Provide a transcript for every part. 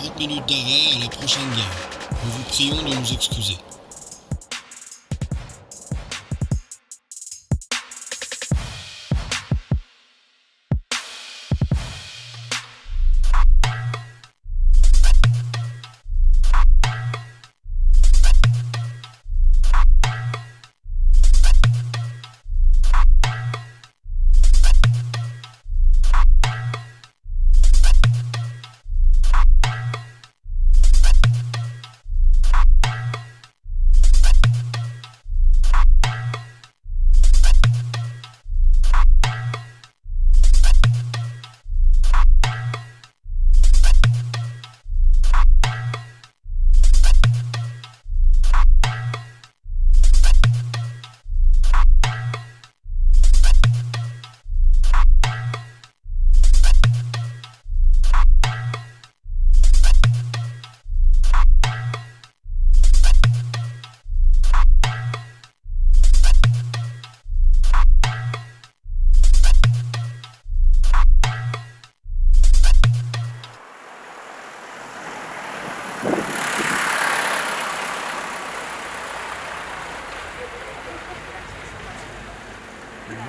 30 minutes d'arrêt à la prochaine gare. Nous vous prions de nous excuser.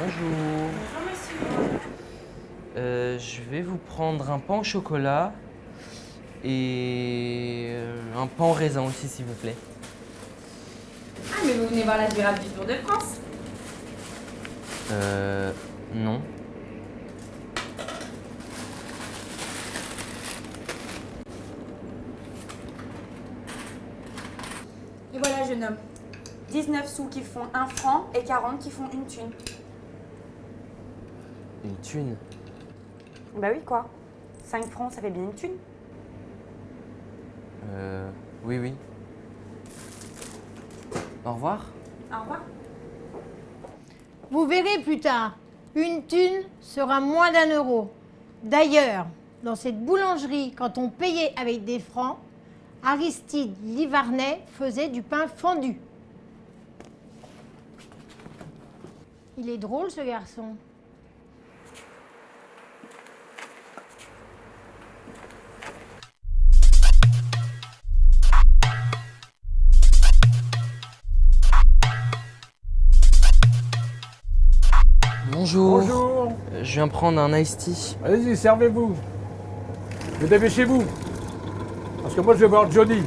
Bonjour. Bonjour monsieur. Je vais vous prendre un pain au chocolat et un pain au raisin aussi, s'il vous plaît. Ah mais vous venez voir la virage du Tour de France. Non. Et voilà jeune homme. 19 sous qui font 1 franc et 40 qui font une thune. Une thune? Bah oui quoi. 5 francs ça fait bien une thune. Oui, oui. Au revoir. Au revoir. Vous verrez plus tard, une thune sera moins d'1 euro. D'ailleurs, dans cette boulangerie, quand on payait avec des francs, Aristide Livarnet faisait du pain fendu. Il est drôle ce garçon. Bonjour. Bonjour. Je viens prendre un iced tea. Allez-y, servez-vous. Mais dépêchez-vous. Parce que moi, je vais voir Johnny.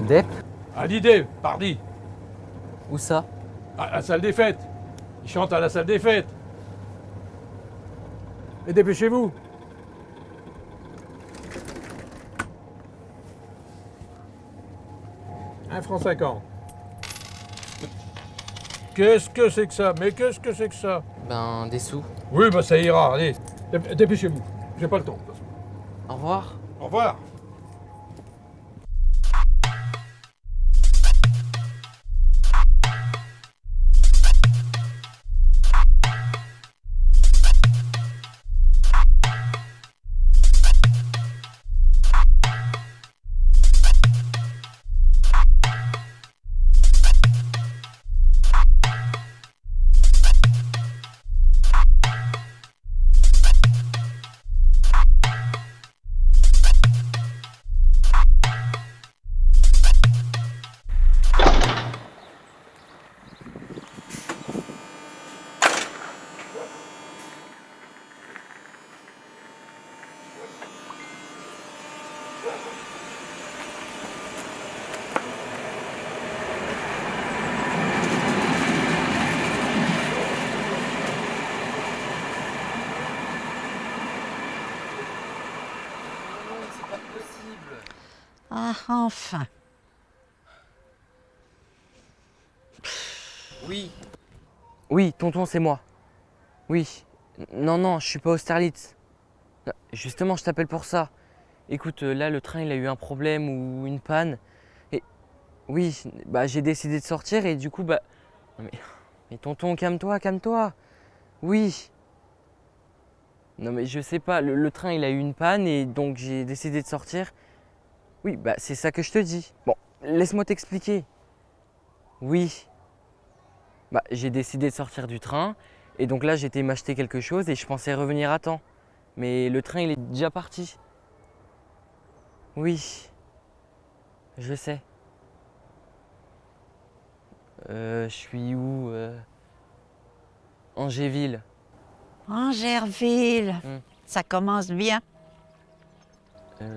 Dep? À l'idée, pardi. Où ça? À la salle des fêtes. Il chante à la salle des fêtes. Et dépêchez-vous. £1,50. Qu'est-ce que c'est que ça? Mais qu'est-ce que c'est que ça? Ben, des sous. Oui, bah ça ira. Allez, dépêchez-vous. J'ai pas le temps. Au revoir. Au revoir. C'est pas possible. Ah, enfin. Oui. Oui, tonton, c'est moi. Oui. Non, non, je suis pas Austerlitz. Justement, je t'appelle pour ça. Écoute, là, le train, il a eu un problème ou une panne. Et oui, bah, j'ai décidé de sortir et du coup, bah... Non, mais tonton, calme-toi, calme-toi. Oui. Non, mais je sais pas, le train, il a eu une panne et donc j'ai décidé de sortir. Oui, bah, c'est ça que je te dis. Bon, laisse-moi t'expliquer. Oui. Bah, j'ai décidé de sortir du train et donc là, j'étais m'acheter quelque chose et je pensais revenir à temps. Mais le train, il est déjà parti. Oui. Je sais. Je suis où Angéville. Angerville. Hmm. Ça commence bien.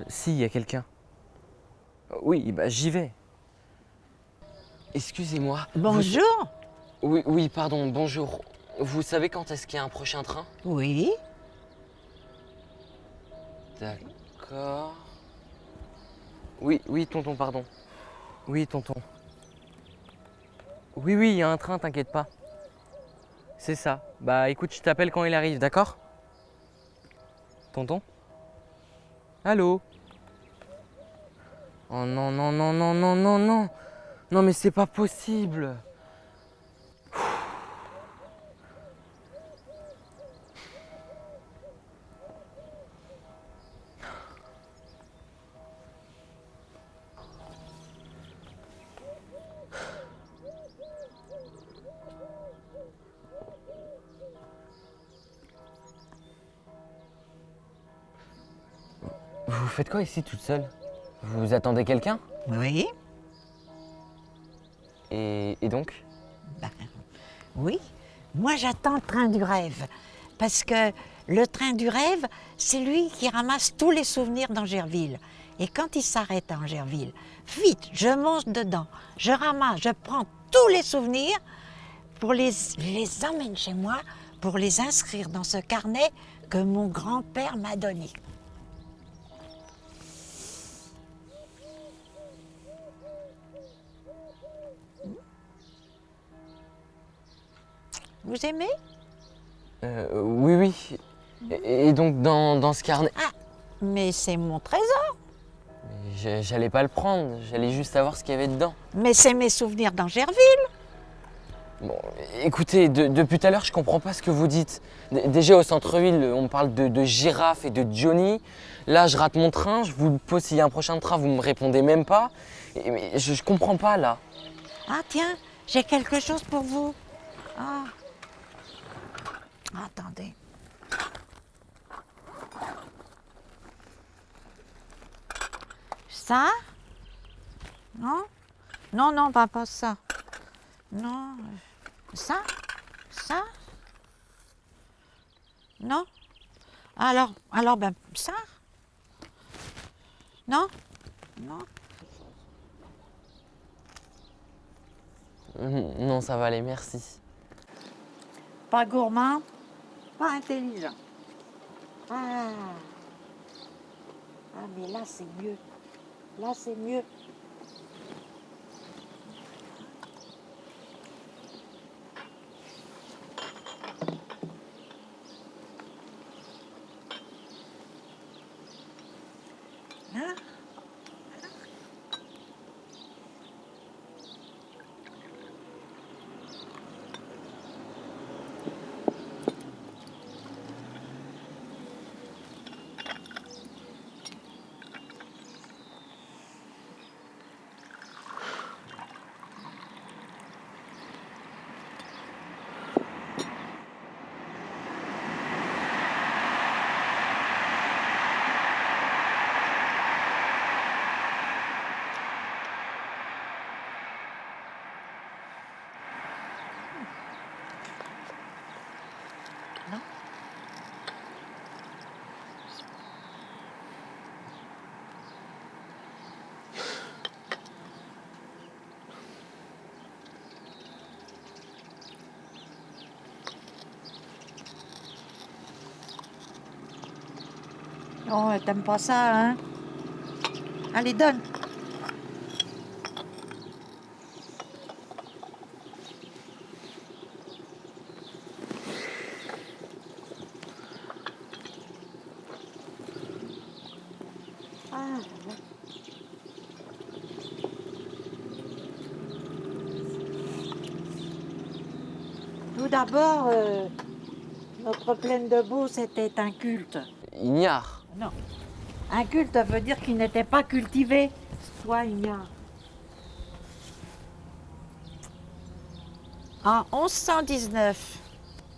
Si, il y a quelqu'un. Oui, bah j'y vais. Excusez-moi. Bonjour. Oui, oui, pardon, bonjour. Vous savez quand est-ce qu'il y a un prochain train? Oui. D'accord. Oui, oui, tonton, pardon. Oui, tonton. Oui, oui, il y a un train, t'inquiète pas. C'est ça. Bah écoute, je t'appelle quand il arrive, d'accord? Tonton? Allô? Oh non, non, non, non, non, non, non. Non, mais c'est pas possible. Vous faites quoi ici toute seule? Vous attendez quelqu'un? Oui. Et donc? Ben, oui. Moi, j'attends le train du rêve. Parce que le train du rêve, c'est lui qui ramasse tous les souvenirs d'Angerville. Et quand il s'arrête à Angerville, vite, je monte dedans, je ramasse, je prends tous les souvenirs pour les emmène chez moi, pour les inscrire dans ce carnet que mon grand-père m'a donné. Vous aimez? Oui, oui. Et donc dans ce carnet... Ah, mais c'est mon trésor. J'allais pas le prendre, j'allais juste savoir ce qu'il y avait dedans. Mais c'est mes souvenirs d'Angerville. Bon, écoutez, depuis tout à l'heure, je comprends pas ce que vous dites. Déjà au centre-ville, on me parle de girafes et de Johnny. Là, je rate mon train, je vous pose s'il y a un prochain train, vous me répondez même pas. Mais je comprends pas là. Ah tiens, j'ai quelque chose pour vous. Ah. Attendez. Ça? Non? Non, non, pas ça. Non. Ça? Ça? Non? Alors ben ça? Non? Non? Non, ça va aller, merci. Pas gourmand, pas intelligent. Ah, ah mais là c'est mieux. Là c'est mieux. Hein? Oh, t'aimes pas ça, hein? Allez, donne. Ah, tout d'abord, notre plaine de Beau, c'était un culte. Ignare. Non. Un culte veut dire qu'il n'était pas cultivé. Toi, ignare. En 1119,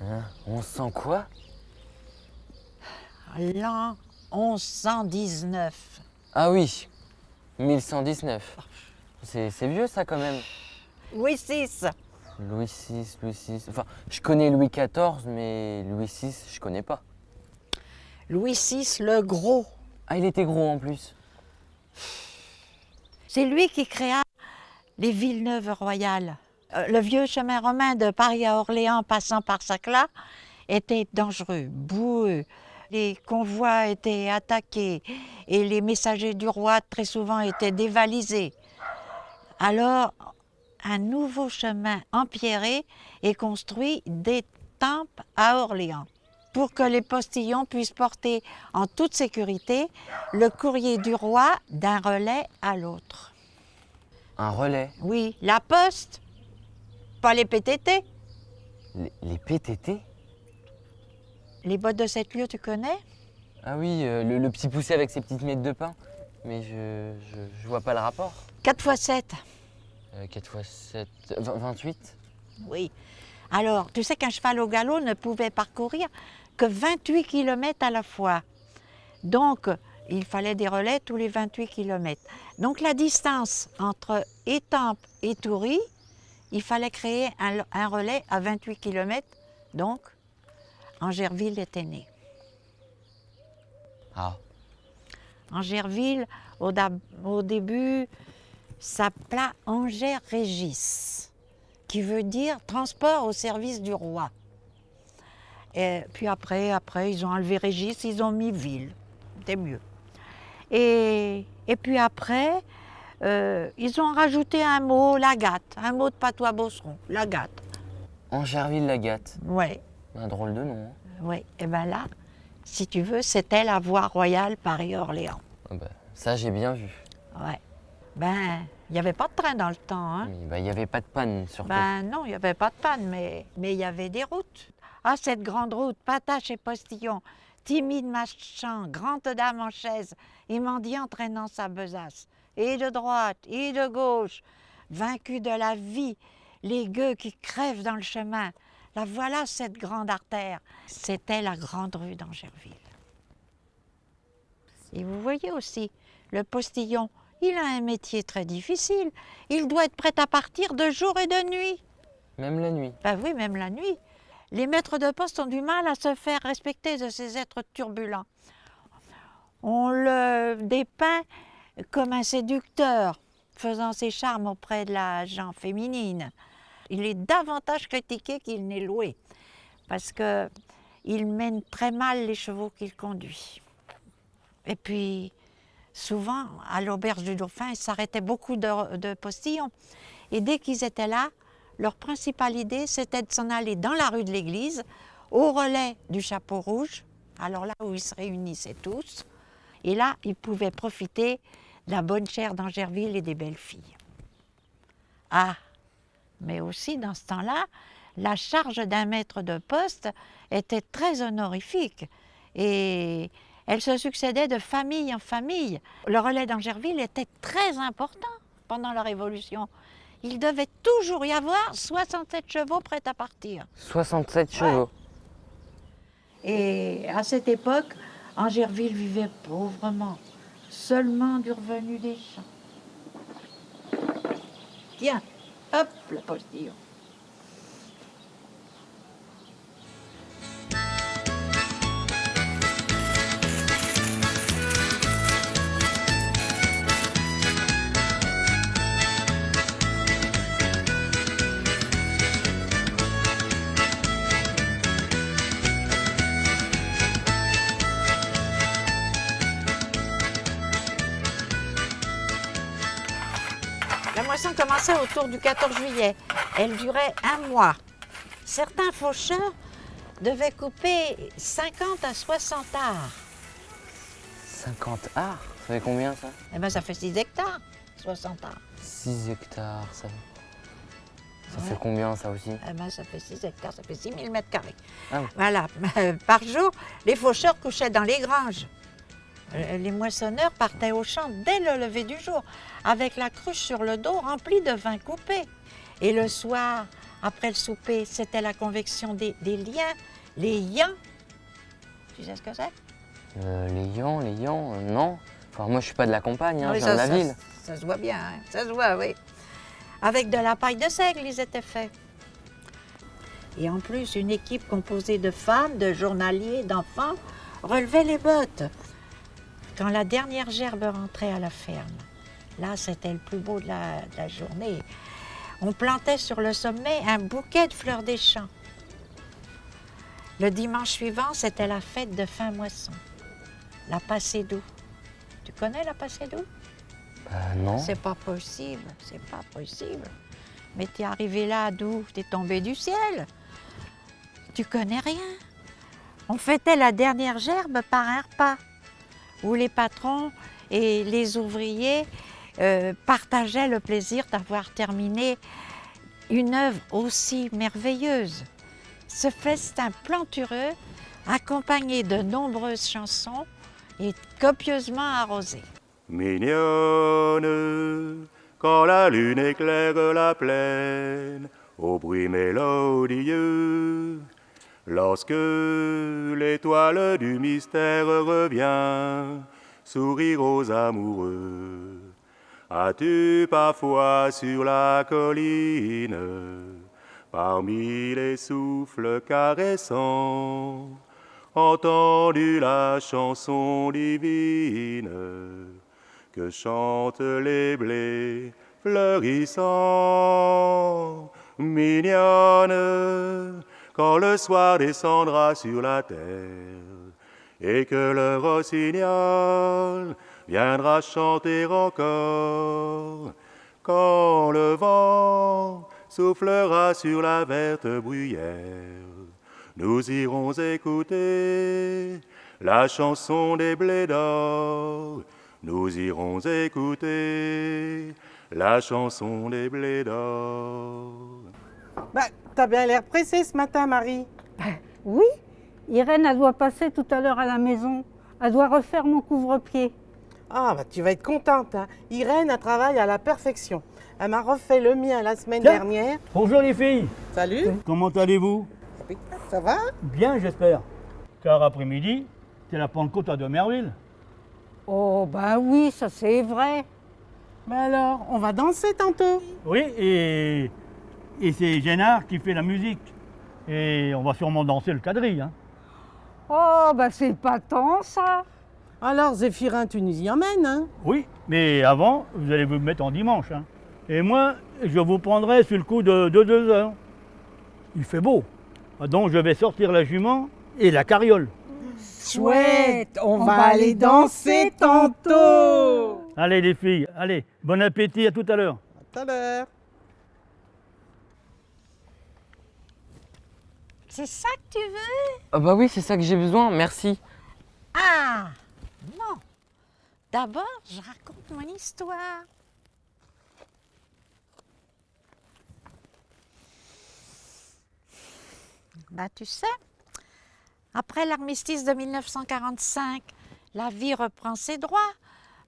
Hein? On sent quoi? l'an 1119, Ah oui, 1119. C'est vieux ça quand même. Louis VI. Louis VI. Enfin, je connais Louis XIV, mais Louis VI, je connais pas. Louis VI le Gros. Ah, il était gros en plus. C'est lui qui créa les Villeneuve royales. Le vieux chemin romain de Paris à Orléans passant par Saclay était dangereux, boueux. Les convois étaient attaqués et les messagers du roi très souvent étaient dévalisés. Alors, un nouveau chemin empierré est construit d'Étampes à Orléans pour que les postillons puissent porter en toute sécurité le courrier du roi d'un relais à l'autre. Un relais. Oui, la poste, pas les PTT. Les PTT? Les bottes de 7 lieues, tu connais? Ah oui, le petit poussé avec ses petites miettes de pain. Mais je vois pas le rapport. 4 x 7. 4 x 7, 28. Oui. Alors, tu sais qu'un cheval au galop ne pouvait parcourir que 28 km à la fois. Donc, il fallait des relais tous les 28 km. Donc, la distance entre Étampes et Toury, il fallait créer un relais à 28 km. Donc, Angerville était né. Ah. Angerville, au début, s'appela Angers-Régis, qui veut dire transport au service du roi. Et puis après, ils ont enlevé Régis, ils ont mis ville. C'était mieux. Et puis après, ils ont rajouté un mot, Lagatte, un mot de patois beauceron, Lagatte. Angerville-Lagatte. Ouais, Un drôle de nom. Hein. ouais. Et bien là, si tu veux, c'était la voie royale Paris-Orléans. Ah bah, ça, j'ai bien vu. Ouais. Ben, il n'y avait pas de train dans le temps, hein. Mais, bah, il n'y avait pas de panne surtout. Ben non, il n'y avait pas de panne, mais il y avait des routes. Ah, cette grande route, patache et postillon, timide marchand, grande dame en chaise, et mendiant traînant sa besace, et de droite, et de gauche, vaincu de la vie, les gueux qui crèvent dans le chemin. La voilà, cette grande artère. C'était la grande rue d'Angerville. Et vous voyez aussi, le postillon, il a un métier très difficile. Il doit être prêt à partir de jour et de nuit. Même la nuit. Ben oui, même la nuit. Les maîtres de poste ont du mal à se faire respecter de ces êtres turbulents. On le dépeint comme un séducteur, faisant ses charmes auprès de la gent féminine. Il est davantage critiqué qu'il n'est loué, parce qu'il mène très mal les chevaux qu'il conduit. Et puis, souvent, à l'auberge du Dauphin, il s'arrêtait beaucoup de postillons. Et dès qu'ils étaient là, leur principale idée, c'était de s'en aller dans la rue de l'église, au relais du Chapeau Rouge, alors là où ils se réunissaient tous. Et là, ils pouvaient profiter de la bonne chère d'Angerville et des belles filles. Ah, mais aussi dans ce temps-là, la charge d'un maître de poste était très honorifique. Et elle se succédait de famille en famille. Le relais d'Angerville était très important pendant la Révolution. Il devait toujours y avoir 67 chevaux prêts à partir. 67 chevaux. Et à cette époque, Angerville vivait pauvrement, seulement du revenu des champs. Tiens, hop, le postillon. La moisson commençait autour du 14 juillet. Elle durait un mois. Certains faucheurs devaient couper 50 à 60 arts. 50 arts. Ça fait combien ça? Eh bien, ça fait 6 hectares, 60 arts. 6 hectares, ça Ouais. fait combien ça aussi? Eh ben, ça fait 6 hectares, ça fait 6000 mètres carrés. Ah oui. Voilà, par jour, les faucheurs couchaient dans les granges. Les moissonneurs partaient au champ dès le lever du jour, avec la cruche sur le dos remplie de vin coupé. Et le soir, après le souper, c'était la convection des liens, les yans. Tu sais ce que c'est? Les yans, non. Enfin, moi, je suis pas de la campagne, hein, Oui, je viens de la ville. ça se voit bien, hein, ça se voit, oui. Avec de la paille de seigle, ils étaient faits. Et en plus, une équipe composée de femmes, de journaliers, d'enfants relevait les bottes. Quand la dernière gerbe rentrait à la ferme, là, c'était le plus beau de la journée. On plantait sur le sommet un bouquet de fleurs des champs. Le dimanche suivant, c'était la fête de fin moisson, la passée d'eau. Tu connais la passée d'eau? Non. C'est pas possible, c'est pas possible. Mais t'es arrivé là d'où? T'es tombé du ciel. Tu connais rien. On fêtait la dernière gerbe par un repas, où les patrons et les ouvriers partageaient le plaisir d'avoir terminé une œuvre aussi merveilleuse. Ce festin plantureux, accompagné de nombreuses chansons, est copieusement arrosé. Mignonne, quand la lune éclaire la plaine, au bruit mélodieux, lorsque l'étoile du mystère revient, sourire aux amoureux. As-tu parfois sur la colline, parmi les souffles caressants, entendu la chanson divine que chantent les blés fleurissants? Mignonne, quand le soir descendra sur la terre et que le rossignol viendra chanter encore, quand le vent soufflera sur la verte bruyère, nous irons écouter la chanson des blés d'or. Nous irons écouter la chanson des blés d'or. Bah, t'as bien l'air pressée ce matin, Marie. Oui, Irène, elle doit passer tout à l'heure à la maison. Elle doit refaire mon couvre-pied. Ah, bah tu vas être contente, hein. Irène, elle travaille à la perfection. Elle m'a refait le mien la semaine dernière. Bonjour les filles. Salut. Comment allez-vous? Ça va? Bien, j'espère. Car après-midi, c'est la Pentecôte à Demerville. Oh, ben oui, ça c'est vrai. Bah alors, on va danser tantôt. Oui, et c'est Génard qui fait la musique. Et on va sûrement danser le quadrille. Hein. Oh, ben c'est pas tant ça. Alors, Zéphirin, tu nous y emmènes, hein? Oui, mais avant, vous allez vous mettre en dimanche. Hein. Et moi, je vous prendrai sur le coup de 2 heures. Il fait beau. Donc, je vais sortir la jument et la carriole. Chouette, on va aller danser tantôt. Allez les filles, allez, bon appétit, à tout à l'heure. À tout à l'heure. C'est ça que tu veux? Ah bah oui, c'est ça que j'ai besoin, merci. Ah, non. D'abord, je raconte mon histoire. Bah, tu sais, après l'armistice de 1945, la vie reprend ses droits.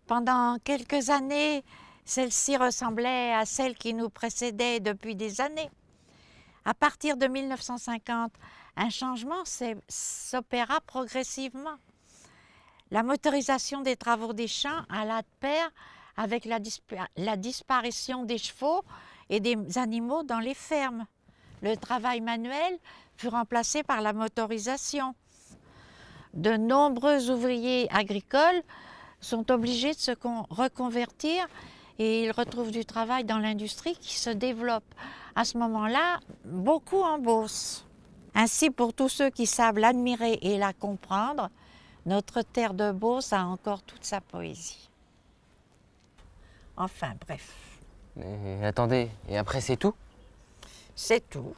Pendant quelques années, celle-ci ressemblait à celle qui nous précédait depuis des années. À partir de 1950, un changement s'opéra progressivement. La motorisation des travaux des champs alla de pair avec la disparition des chevaux et des animaux dans les fermes. Le travail manuel fut remplacé par la motorisation. De nombreux ouvriers agricoles sont obligés de se reconvertir et ils retrouvent du travail dans l'industrie qui se développe. À ce moment-là, beaucoup en Beauce. Ainsi, pour tous ceux qui savent l'admirer et la comprendre, notre terre de Beauce a encore toute sa poésie. Enfin, bref. Mais attendez, et après c'est tout? C'est tout.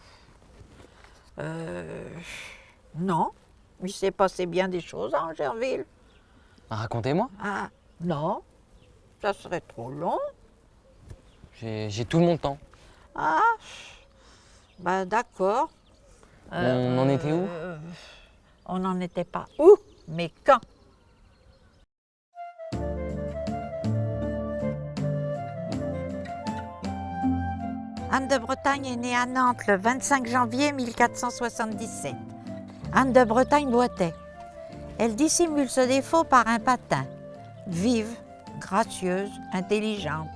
Non, il s'est passé bien des choses à Angerville. Racontez-moi. Ah, non, ça serait trop long. J'ai tout mon temps. Ah, bah d'accord. On en était où? On n'en était pas où, mais quand. Anne de Bretagne est née à Nantes le 25 janvier 1477. Anne de Bretagne boitait. Elle dissimule ce défaut par un patin. Vive, gracieuse, intelligente,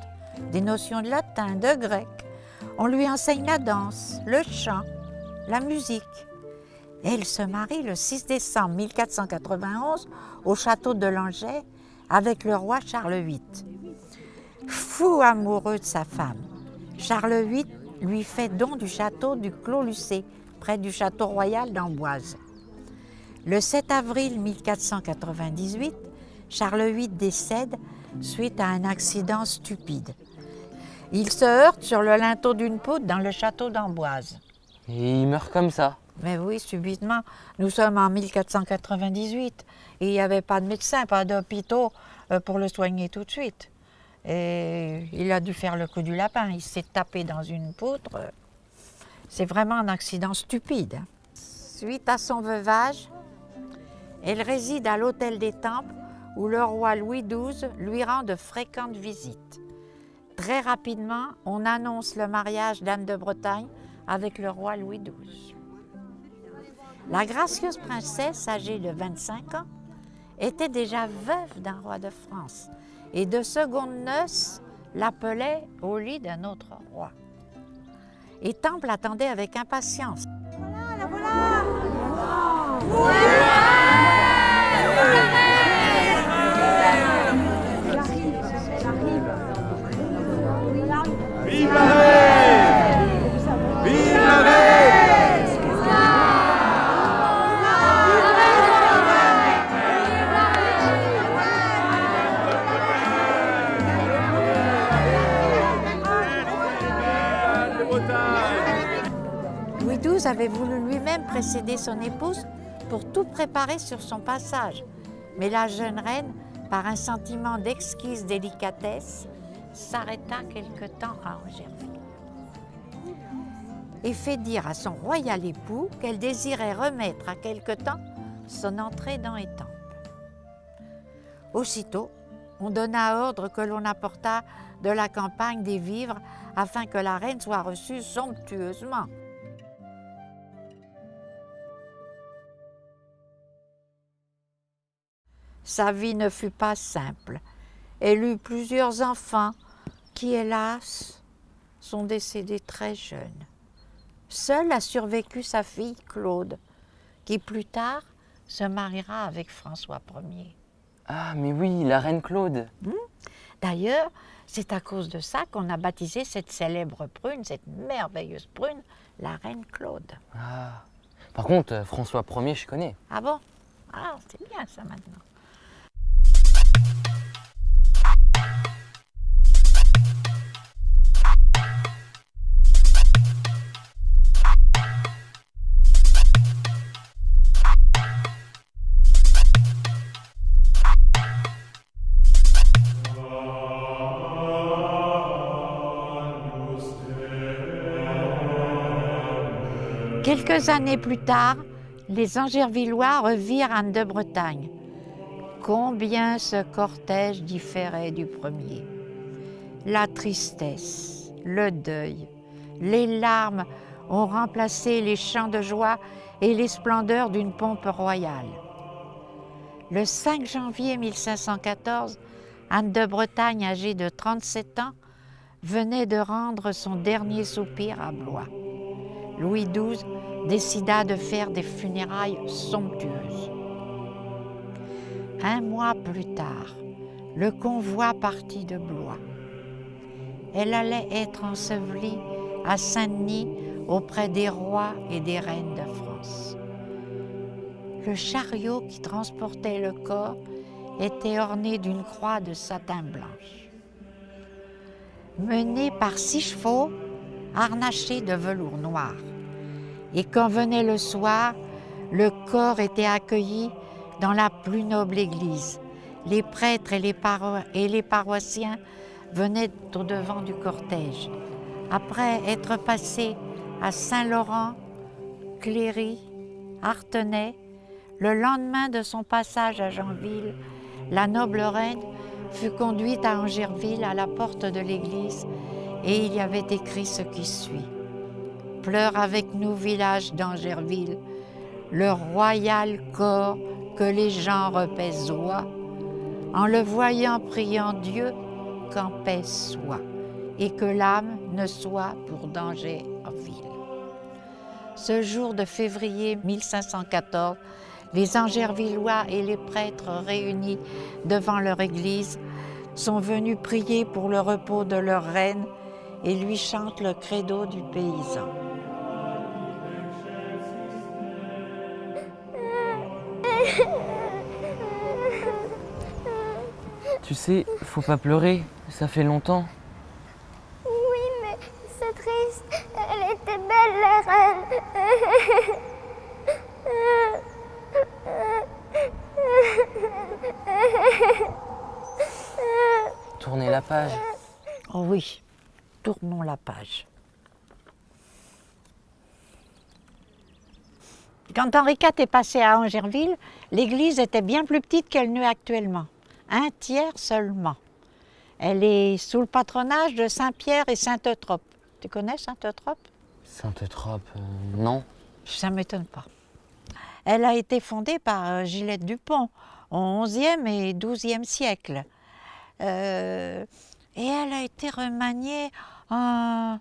des notions de latin, de grec. On lui enseigne la danse, le chant, la musique. Elle se marie le 6 décembre 1491 au château de Langeais avec le roi Charles VIII. Fou amoureux de sa femme, Charles VIII lui fait don du château du Clos-Lucé, près du château royal d'Amboise. Le 7 avril 1498, Charles VIII décède suite à un accident stupide. Il se heurte sur le linteau d'une poutre dans le château d'Amboise. Et il meurt comme ça. Mais oui, subitement. Nous sommes en 1498 et il n'y avait pas de médecin, pas d'hôpitaux pour le soigner tout de suite. Et il a dû faire le coup du lapin. Il s'est tapé dans une poutre. C'est vraiment un accident stupide. Suite à son veuvage, elle réside à l'Hôtel des Temples où le roi Louis XII lui rend de fréquentes visites. Très rapidement, on annonce le mariage d'Anne de Bretagne avec le roi Louis XII. La gracieuse princesse, âgée de 25 ans, était déjà veuve d'un roi de France et de secondes noces l'appelait au lit d'un autre roi. Et Temple attendait avec impatience. Vive la reine! Vive la reine! Louis XII avait voulu lui-même précéder son épouse pour tout préparer sur son passage. Mais la jeune reine, par un sentiment d'exquise délicatesse, s'arrêta quelque temps à Angerville et fait dire à son royal époux qu'elle désirait remettre à quelque temps son entrée dans Étampes. Aussitôt, on donna ordre que l'on apportât de la campagne des vivres afin que la reine soit reçue somptueusement. Sa vie ne fut pas simple. Elle eut plusieurs enfants qui, hélas, sont décédés très jeunes. Seule a survécu sa fille Claude, qui plus tard se mariera avec François Ier. Ah, mais oui, la reine Claude. D'ailleurs, c'est à cause de ça qu'on a baptisé cette célèbre prune, cette merveilleuse prune, la reine Claude. Ah. Par contre, François Ier, je connais. Ah bon? Ah, c'est bien ça maintenant. Quelques années plus tard, les Angervillois revirent Anne de Bretagne. Combien ce cortège différait du premier. La tristesse, le deuil, les larmes ont remplacé les chants de joie et les splendeurs d'une pompe royale. Le 5 janvier 1514, Anne de Bretagne, âgée de 37 ans, venait de rendre son dernier soupir à Blois. Louis XII décida de faire des funérailles somptueuses. Un mois plus tard, le convoi partit de Blois. Elle allait être ensevelie à Saint-Denis auprès des rois et des reines de France. Le chariot qui transportait le corps était orné d'une croix de satin blanche. Mené par 6 chevaux harnachés de velours noir. Et quand venait le soir, le corps était accueilli dans la plus noble église. Les prêtres et les paroissiens venaient au-devant du cortège. Après être passés à Saint-Laurent, Cléry, Artenay, le lendemain de son passage à Janville, la noble reine fut conduite à Angerville à la porte de l'église et il y avait écrit ce qui suit. Pleure avec nous, village d'Angerville, le royal corps que les gens repaissent joie, en le voyant priant Dieu qu'en paix soit, et que l'âme ne soit pour danger en ville. Ce jour de février 1514, les Angervillois et les prêtres réunis devant leur église sont venus prier pour le repos de leur reine et lui chantent le credo du paysan. Tu sais, faut pas pleurer, ça fait longtemps. Oui, mais c'est triste. Elle était belle, la reine. Tournez la page. Oh oui, tournons la page. Quand Henri IV est passé à Angerville, l'église était bien plus petite qu'elle n'est actuellement. 1/3 seulement. Elle est sous le patronage de Saint-Pierre et Sainte-Eutrope. Tu connais Sainte-Eutrope? Sainte-Eutrope, non. Ça ne m'étonne pas. Elle a été fondée par Gilette Dupont au XIe et XIIe siècle. Et elle a été remaniée en...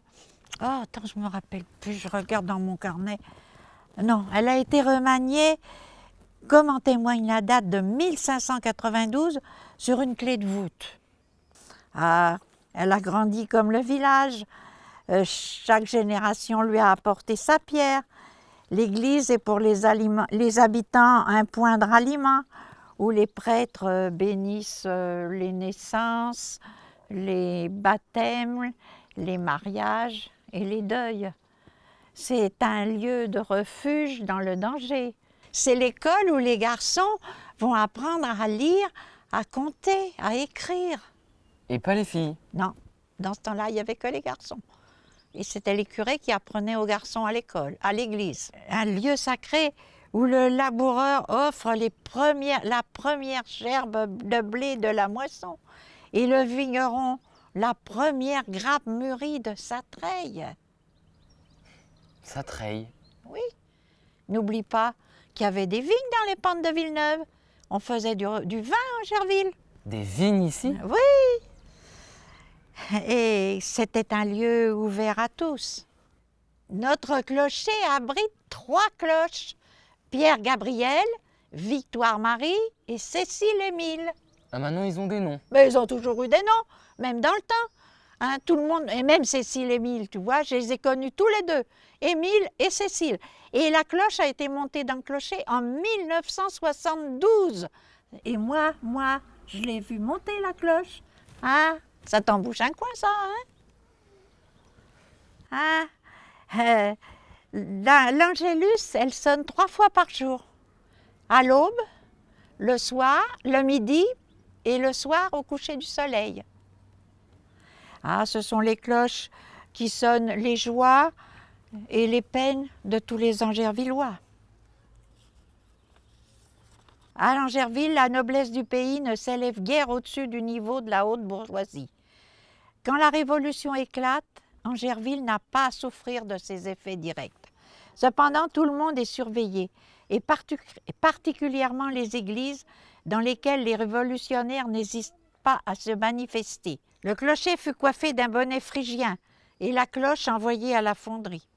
Oh, attends, je ne me rappelle plus, je regarde dans mon carnet. Non, elle a été remaniée, comme en témoigne la date de 1592, sur une clé de voûte. Ah, elle a grandi comme le village. Chaque génération lui a apporté sa pierre. L'église est pour les habitants un point de ralliement où les prêtres bénissent les naissances, les baptêmes, les mariages et les deuils. C'est un lieu de refuge dans le danger. C'est l'école où les garçons vont apprendre à lire, à compter, à écrire. Et pas les filles. Non, dans ce temps-là, il n'y avait que les garçons. Et c'était les curés qui apprenaient aux garçons à l'école, à l'église. Un lieu sacré où le laboureur offre la première gerbe de blé de la moisson et le vigneron la première grappe mûrie de sa treille. Ça treille. Oui. N'oublie pas qu'il y avait des vignes dans les pentes de Villeneuve. On faisait du vin en Gerville. Des vignes ici? Oui. Et c'était un lieu ouvert à tous. Notre clocher abrite 3 cloches. Pierre-Gabriel, Victoire-Marie et Cécile-Émile. Ah, maintenant ils ont des noms. Mais ils ont toujours eu des noms, même dans le temps. Hein, tout le monde, et même Cécile-Émile, tu vois, je les ai connus tous les deux, Émile et Cécile. Et la cloche a été montée dans le clocher en 1972. Et moi, je l'ai vu monter la cloche. Ah, ça t'embouche un coin, ça, hein? Ah, l'Angélus, elle sonne 3 fois par jour. À l'aube, le soir, le midi et le soir au coucher du soleil. Ah, ce sont les cloches qui sonnent les joies et les peines de tous les Angervillois. À Angerville, la noblesse du pays ne s'élève guère au-dessus du niveau de la haute bourgeoisie. Quand la Révolution éclate, Angerville n'a pas à souffrir de ses effets directs. Cependant, tout le monde est surveillé, et particulièrement les églises dans lesquelles les révolutionnaires n'hésitent pas à se manifester. Le clocher fut coiffé d'un bonnet phrygien et la cloche envoyée à la fonderie.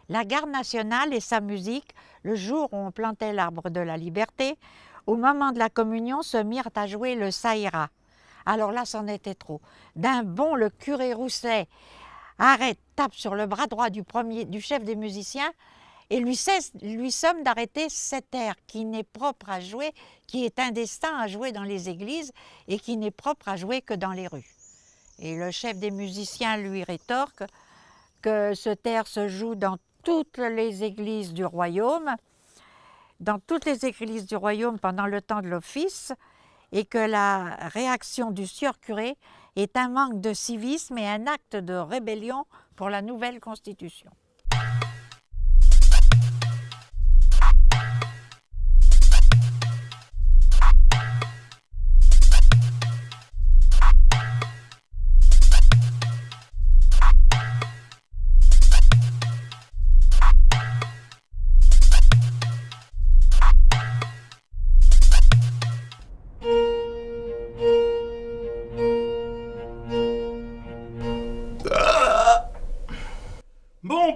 La garde nationale et sa musique, le jour où on plantait l'arbre de la liberté, au moment de la communion, se mirent à jouer le ça ira. Alors là, c'en était trop. D'un bond, le curé Rousset arrête, tape sur le bras droit du chef des musiciens et lui somme d'arrêter cet air qui n'est propre à jouer, qui est indestin à jouer dans les églises et qui n'est propre à jouer que dans les rues. Et le chef des musiciens lui rétorque que ce air se joue dans toutes les églises du royaume, pendant le temps de l'office, et que la réaction du sieur curé est un manque de civisme et un acte de rébellion pour la nouvelle constitution.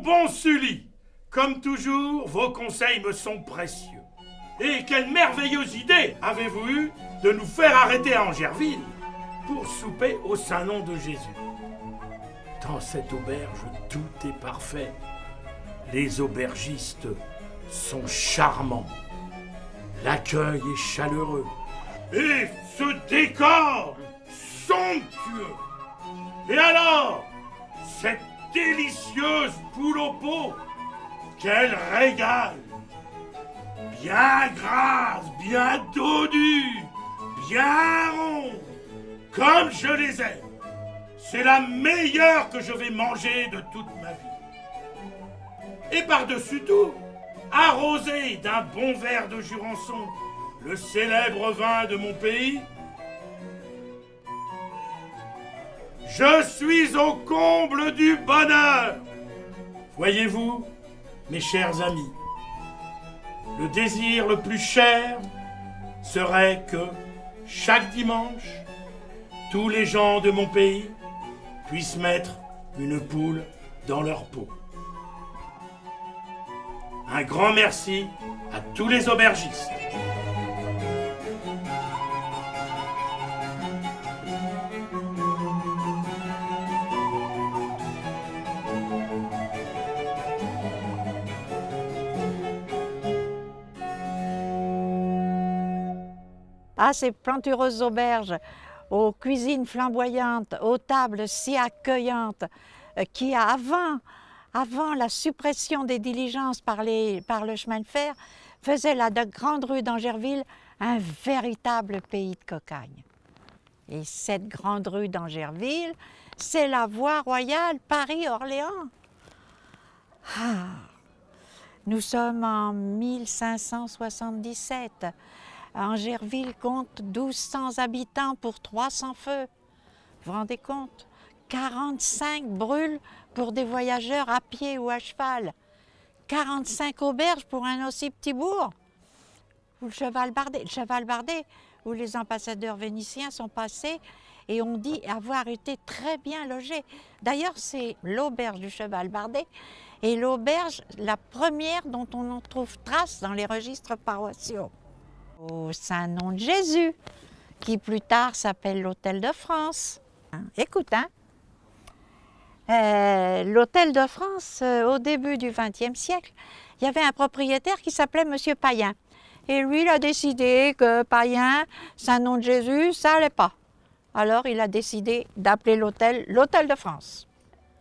bon Sully, comme toujours, vos conseils me sont précieux. Et quelle merveilleuse idée avez-vous eue de nous faire arrêter à Angerville pour souper au Saint-Nom de Jésus. Dans cette auberge, tout est parfait. Les aubergistes sont charmants. L'accueil est chaleureux. Et ce décor somptueux. Et alors, cette délicieuse poule au pot, quel régal! Bien grasse, bien dodue, bien ronde, comme je les aime. C'est la meilleure que je vais manger de toute ma vie. Et par-dessus tout, arrosée d'un bon verre de Jurançon, le célèbre vin de mon pays, je suis au comble du bonheur. Voyez-vous, mes chers amis, le désir le plus cher serait que chaque dimanche, tous les gens de mon pays puissent mettre une poule dans leur pot. Un grand merci à tous les aubergistes. Ah, ces plantureuses auberges, aux cuisines flamboyantes, aux tables si accueillantes, qui avant la suppression des diligences par le chemin de fer, faisaient la grande rue d'Angerville un véritable pays de cocagne. Et cette grande rue d'Angerville, c'est la voie royale Paris-Orléans. Ah, nous sommes en 1577. Angerville compte 1200 habitants pour 300 feux. Vous vous rendez compte? 45 brûlent pour des voyageurs à pied ou à cheval. 45 auberges pour un aussi petit bourg. Ou le Cheval Bardé, où les ambassadeurs vénitiens sont passés et on dit avoir été très bien logés. D'ailleurs, c'est l'auberge du Cheval Bardé et l'auberge, la première dont on en trouve trace dans les registres paroissiaux. Au Saint-Nom de Jésus, qui plus tard s'appelle l'Hôtel de France. Écoute, l'Hôtel de France, au début du XXe siècle, il y avait un propriétaire qui s'appelait Monsieur Payen. Et lui, il a décidé que Payen, Saint-Nom de Jésus, ça n'allait pas. Alors, il a décidé d'appeler l'hôtel l'Hôtel de France.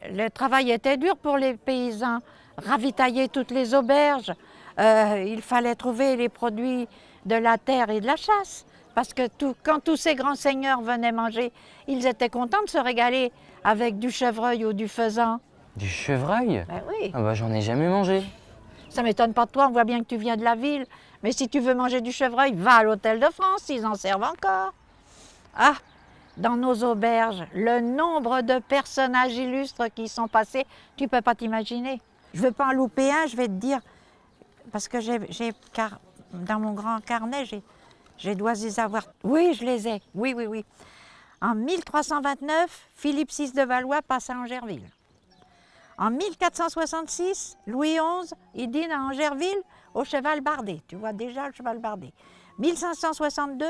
Le travail était dur pour les paysans, ravitailler toutes les auberges. Il fallait trouver les produits de la terre et de la chasse. Parce que quand tous ces grands seigneurs venaient manger, ils étaient contents de se régaler avec du chevreuil ou du faisan. Du chevreuil? Ben oui. Ah bah j'en ai jamais mangé. Ça m'étonne pas de toi, on voit bien que tu viens de la ville. Mais si tu veux manger du chevreuil, va à l'Hôtel de France, ils en servent encore. Ah, dans nos auberges, le nombre de personnages illustres qui sont passés, tu ne peux pas t'imaginer. Je ne veux pas en louper un, je vais te dire, parce que dans mon grand carnet, j'ai dois les avoir. Oui, je les ai, oui. En 1329, Philippe VI de Valois passe à Angerville. En 1466, Louis XI, il dîne à Angerville au Cheval Bardé. Tu vois déjà le Cheval Bardé. 1562,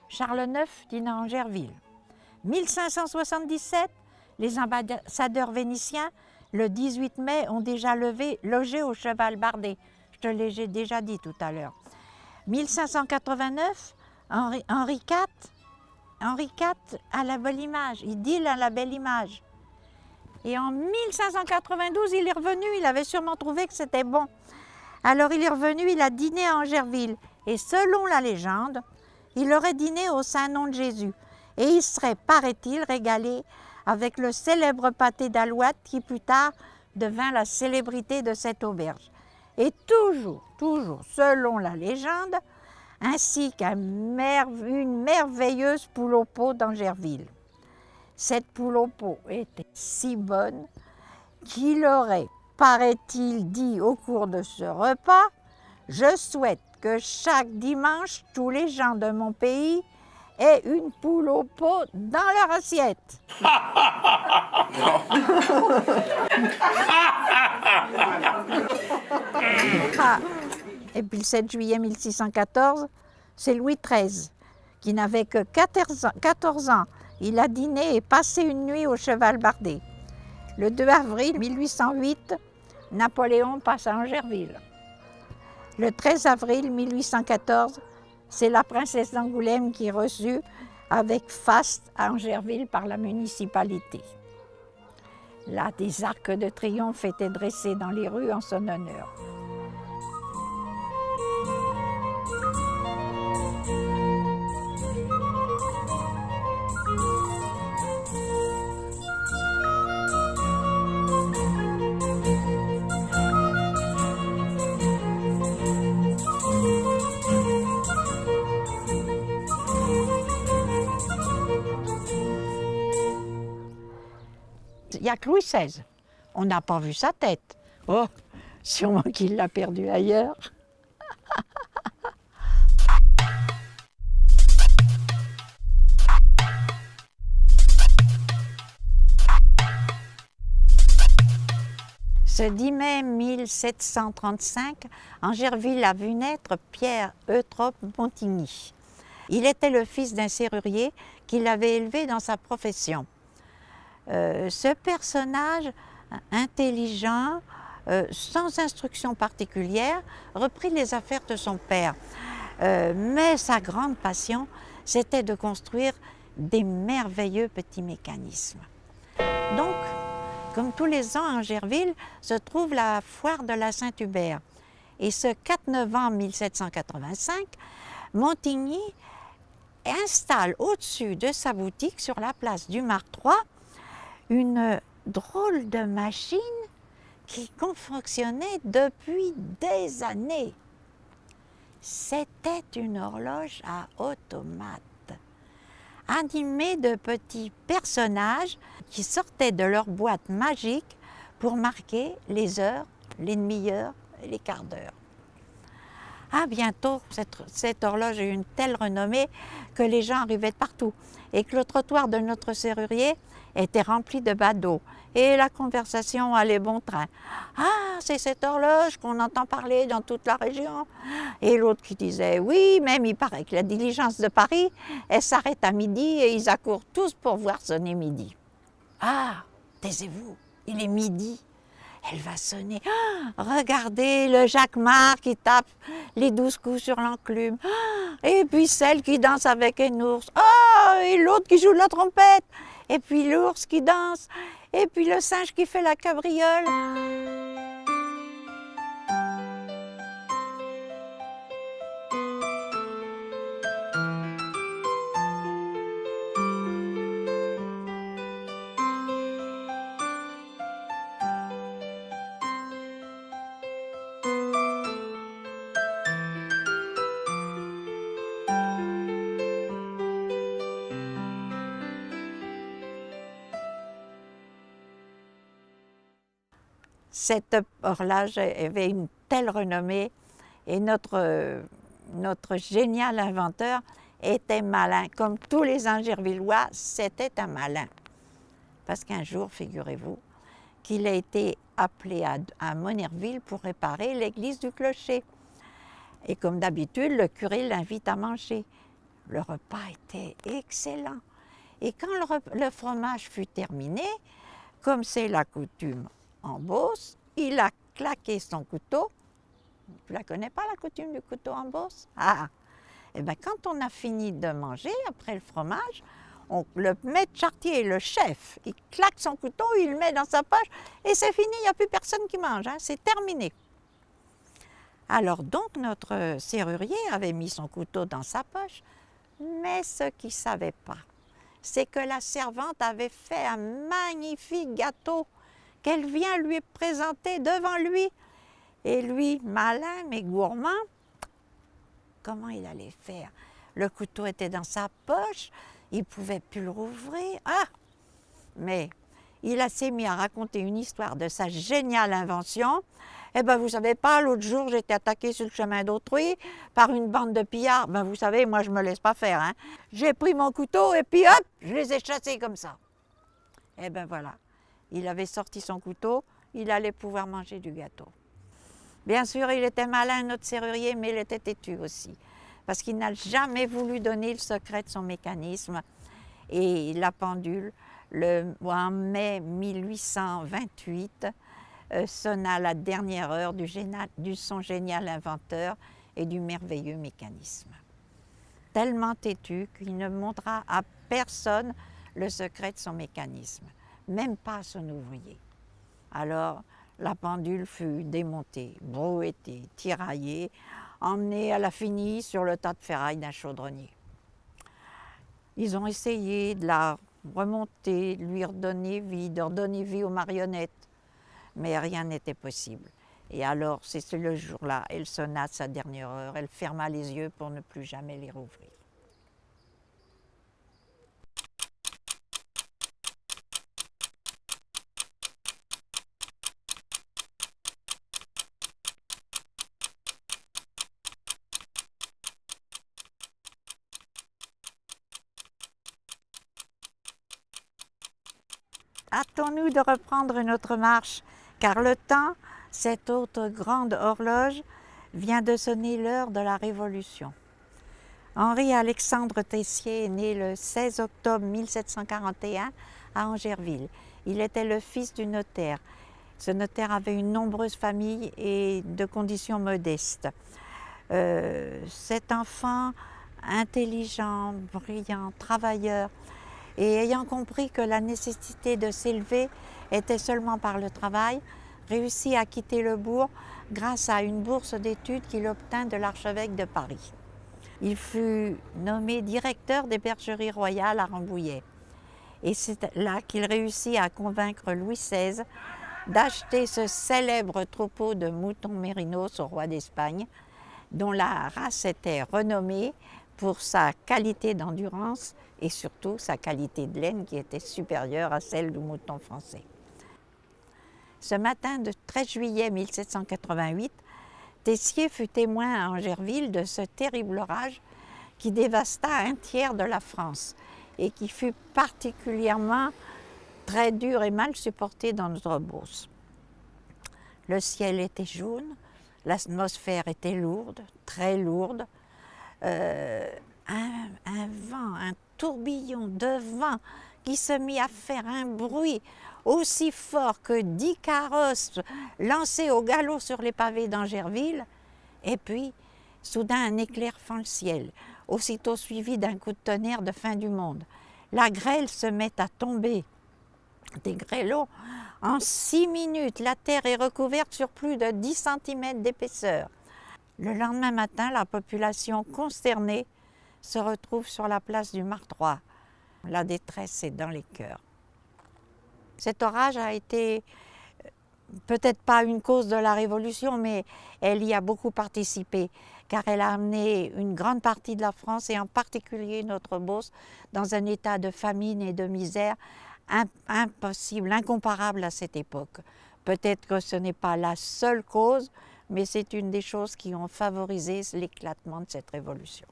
Charles IX dîne à Angerville. 1577, les ambassadeurs vénitiens, le 18 mai, ont déjà logé au Cheval Bardé. Je te l'ai déjà dit tout à l'heure. 1589, Henri IV à la Belle Image, il dîne à la Belle Image. Et en 1592, il est revenu, il avait sûrement trouvé que c'était bon. Alors il est revenu, il a dîné à Angerville. Et selon la légende, il aurait dîné au Saint-Nom de Jésus. Et il serait, paraît-il, régalé avec le célèbre pâté d'alouette qui plus tard devint la célébrité de cette auberge. Et toujours, selon la légende, ainsi qu'une merveilleuse poule au pot d'Angerville. Cette poule au pot était si bonne qu'il aurait, paraît-il, dit au cours de ce repas, « Je souhaite que chaque dimanche, tous les gens de mon pays aient une poule au pot dans leur assiette. » Et puis le 7 juillet 1614, c'est Louis XIII, qui n'avait que 14 ans. Il a dîné et passé une nuit au Cheval Bardé. Le 2 avril 1808, Napoléon passe à Angerville. Le 13 avril 1814, c'est la princesse d'Angoulême qui est reçue avec faste à Angerville par la municipalité. Là, des arcs de triomphe étaient dressés dans les rues en son honneur. Il n'y a que Louis XVI. On n'a pas vu sa tête. Oh, sûrement qu'il l'a perdue ailleurs. Ce 10 mai 1735, Angerville a vu naître Pierre Eutrope Montigny. Il était le fils d'un serrurier qui l'avait élevé dans sa profession. Ce personnage intelligent, sans instruction particulière, reprit les affaires de son père. Mais sa grande passion, c'était de construire des merveilleux petits mécanismes. Donc, comme tous les ans à Angerville, se trouve la foire de la Saint-Hubert. Et ce 4 novembre 1785, Montigny installe au-dessus de sa boutique, sur la place du Martroi, une drôle de machine qui fonctionnait depuis des années. C'était une horloge à automate, animée de petits personnages qui sortaient de leur boîte magique pour marquer les heures, les demi-heures et les quarts d'heure. Ah, bientôt, cette horloge a eu une telle renommée que les gens arrivaient de partout et que le trottoir de notre serrurier était rempli de badauds. Et la conversation allait bon train. « Ah, c'est cette horloge qu'on entend parler dans toute la région. » Et l'autre qui disait « Oui, même il paraît que la diligence de Paris, elle s'arrête à midi et ils accourent tous pour voir sonner midi. »« Ah, taisez-vous, il est midi. Elle va sonner. Ah, regardez le Jacquemart qui tape les 12 coups sur l'enclume. Ah, et puis celle qui danse avec un ours. Ah, et l'autre qui joue de la trompette. Et puis l'ours qui danse. Et puis le singe qui fait la cabriole. » Cette horloge avait une telle renommée et notre génial inventeur était malin. Comme tous les Angervillois, c'était un malin. Parce qu'un jour, figurez-vous, qu'il a été appelé à Monnerville pour réparer l'église du clocher. Et comme d'habitude, le curé l'invite à manger. Le repas était excellent. Et quand le fromage fut terminé, comme c'est la coutume en Beauce, il a claqué son couteau. Tu la connais pas, la coutume du couteau en Beauce? Ah! Et bien, quand on a fini de manger, après le fromage, le maître charretier, le chef, il claque son couteau, il le met dans sa poche, et c'est fini, il n'y a plus personne qui mange, hein, c'est terminé. Alors donc, notre serrurier avait mis son couteau dans sa poche, mais ce qu'il ne savait pas, c'est que la servante avait fait un magnifique gâteau qu'elle vient lui présenter devant lui. Et lui, malin mais gourmand, comment il allait faire? Le couteau était dans sa poche, il ne pouvait plus le rouvrir. Ah! Mais il s'est mis à raconter une histoire de sa géniale invention. Eh bien, vous savez pas, l'autre jour, j'étais attaqué sur le chemin d'autrui par une bande de pillards. Ben, vous savez, moi, je me laisse pas faire, hein. J'ai pris mon couteau et puis hop, je les ai chassés comme ça. Eh bien, voilà. Il avait sorti son couteau, il allait pouvoir manger du gâteau. Bien sûr, il était malin, notre serrurier, mais il était têtu aussi, parce qu'il n'a jamais voulu donner le secret de son mécanisme. Et la pendule, en mai 1828, sonna la dernière heure du son génial inventeur et du merveilleux mécanisme. Tellement têtu qu'il ne montra à personne le secret de son mécanisme, même pas à son ouvrier. Alors, la pendule fut démontée, brouettée, tiraillée, emmenée à la finie sur le tas de ferraille d'un chaudronnier. Ils ont essayé de la remonter, de lui redonner vie, de redonner vie aux marionnettes, mais rien n'était possible. Et alors, c'est le jour-là, elle sonna à sa dernière heure, elle ferma les yeux pour ne plus jamais les rouvrir. Hâtons-nous de reprendre notre marche, car le temps, cette autre grande horloge, vient de sonner l'heure de la Révolution. Henri-Alexandre Tessier est né le 16 octobre 1741 à Angerville. Il était le fils du notaire. Ce notaire avait une nombreuse famille et de conditions modestes. Cet enfant intelligent, brillant, travailleur, et ayant compris que la nécessité de s'élever était seulement par le travail, réussit à quitter le bourg grâce à une bourse d'études qu'il obtint de l'archevêque de Paris. Il fut nommé directeur des bergeries royales à Rambouillet. Et c'est là qu'il réussit à convaincre Louis XVI d'acheter ce célèbre troupeau de moutons mérinos au roi d'Espagne, dont la race était renommée pour sa qualité d'endurance et surtout sa qualité de laine qui était supérieure à celle du mouton français. Ce matin de 13 juillet 1788, Tessier fut témoin à Angerville de ce terrible orage qui dévasta un tiers de la France et qui fut particulièrement très dur et mal supporté dans notre Beauce. Le ciel était jaune, l'atmosphère était lourde, très lourde, un vent, un tourbillon de vent qui se mit à faire un bruit aussi fort que 10 carrosses lancés au galop sur les pavés d'Angerville. Et puis, soudain, un éclair fend le ciel, aussitôt suivi d'un coup de tonnerre de fin du monde. La grêle se met à tomber. Des grêlons. En 6 minutes, la terre est recouverte sur plus de 10 cm d'épaisseur. Le lendemain matin, la population consternée se retrouve sur la place du Martroi. La détresse est dans les cœurs. Cet orage a été peut-être pas une cause de la Révolution, mais elle y a beaucoup participé, car elle a amené une grande partie de la France, et en particulier notre Beauce, dans un état de famine et de misère impossible, incomparable à cette époque. Peut-être que ce n'est pas la seule cause, mais c'est une des choses qui ont favorisé l'éclatement de cette révolution.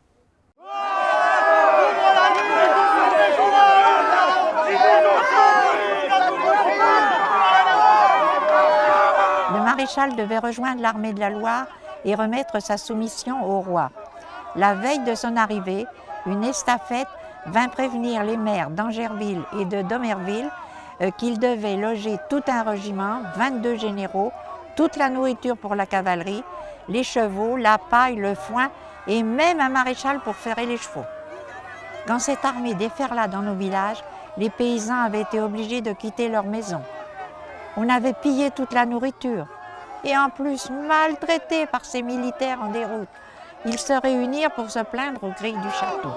Le maréchal devait rejoindre l'armée de la Loire et remettre sa soumission au roi. La veille de son arrivée, une estafette vint prévenir les maires d'Angerville et de Domerville qu'il devait loger tout un régiment, 22 généraux, toute la nourriture pour la cavalerie, les chevaux, la paille, le foin et même un maréchal pour ferrer les chevaux. Quand cette armée déferla dans nos villages, les paysans avaient été obligés de quitter leur maison. On avait pillé toute la nourriture et en plus maltraités par ces militaires en déroute. Ils se réunirent pour se plaindre aux grilles du château.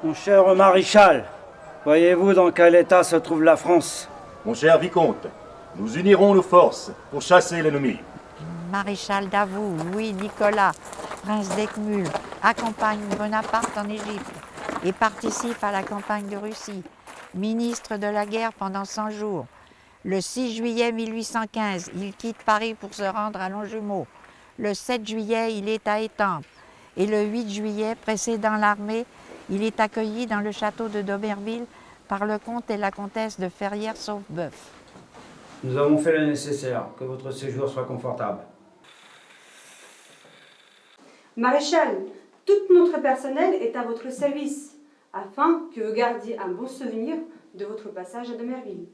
Mon cher maréchal, voyez-vous dans quel état se trouve la France? Mon cher vicomte, nous unirons nos forces pour chasser l'ennemi. Maréchal Davout, Louis-Nicolas, prince d'Eckmühl, accompagne Bonaparte en Égypte et participe à la campagne de Russie, ministre de la guerre pendant 100 jours. Le 6 juillet 1815, il quitte Paris pour se rendre à Longjumeau. Le 7 juillet, il est à Étampes. Et le 8 juillet, précédant l'armée, il est accueilli dans le château de Domerville par le comte et la comtesse de Ferrières-Sauf-Boeuf. Nous avons fait le nécessaire, que votre séjour soit confortable. Maréchal, tout notre personnel est à votre service, afin que vous gardiez un bon souvenir de votre passage à Domerville.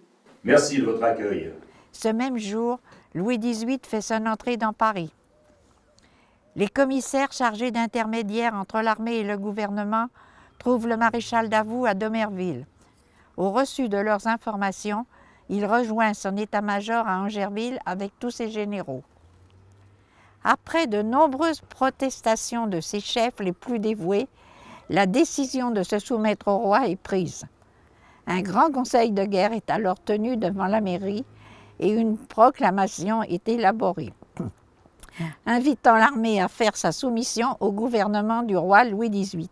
Merci de votre accueil. Ce même jour, Louis XVIII fait son entrée dans Paris. Les commissaires chargés d'intermédiaire entre l'armée et le gouvernement trouvent le maréchal Davout à Domerville. Au reçu de leurs informations, il rejoint son état-major à Angerville avec tous ses généraux. Après de nombreuses protestations de ses chefs les plus dévoués, la décision de se soumettre au roi est prise. Un grand conseil de guerre est alors tenu devant la mairie et une proclamation est élaborée, invitant l'armée à faire sa soumission au gouvernement du roi Louis XVIII.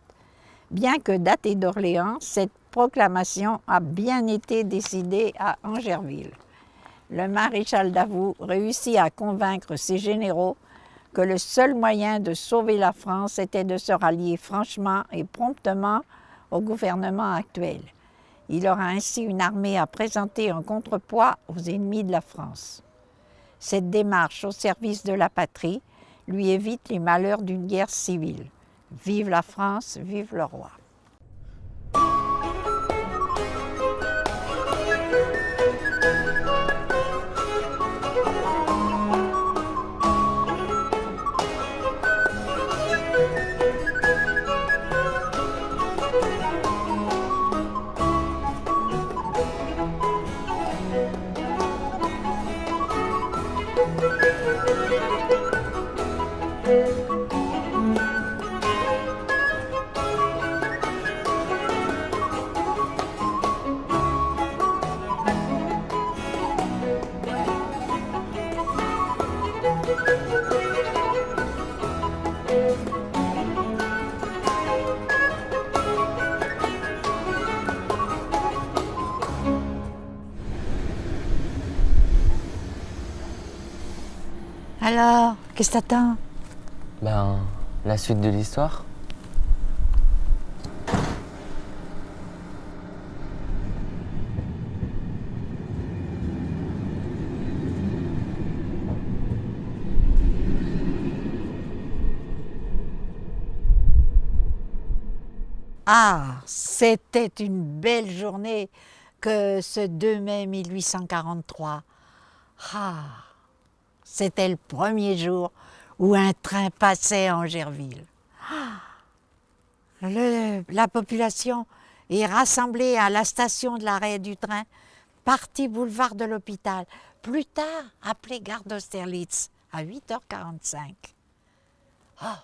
Bien que datée d'Orléans, cette proclamation a bien été décidée à Angerville. Le maréchal Davout réussit à convaincre ses généraux que le seul moyen de sauver la France était de se rallier franchement et promptement au gouvernement actuel. Il aura ainsi une armée à présenter en contrepoids aux ennemis de la France. Cette démarche au service de la patrie lui évite les malheurs d'une guerre civile. Vive la France, vive le roi. Alors, qu'est-ce que t'attends? Ben, la suite de l'histoire. Ah, c'était une belle journée que ce 2 mai 1843. Ah, c'était le premier jour où un train passait à Angerville. Ah, la population est rassemblée à la station de l'arrêt du train, partie boulevard de l'Hôpital, plus tard appelée gare d'Austerlitz, à 8h45. Ah,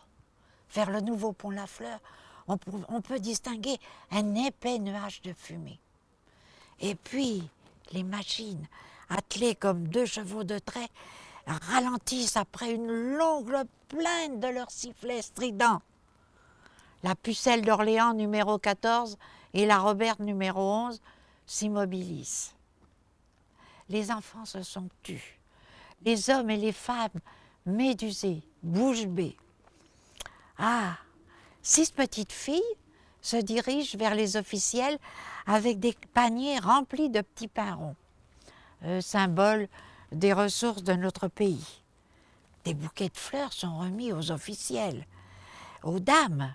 vers le nouveau pont Lafleur, on peut distinguer un épais nuage de fumée. Et puis, les machines, attelées comme 2 chevaux de trait, ralentissent après une longue plainte de leurs sifflets stridents. La pucelle d'Orléans numéro 14 et la Robert numéro 11 s'immobilisent. Les enfants se sont tus. Les hommes et les femmes médusés, bouche bée. Ah, 6 petites filles se dirigent vers les officiels avec des paniers remplis de petits pains ronds, symbole des ressources de notre pays. Des bouquets de fleurs sont remis aux officiels. Aux dames,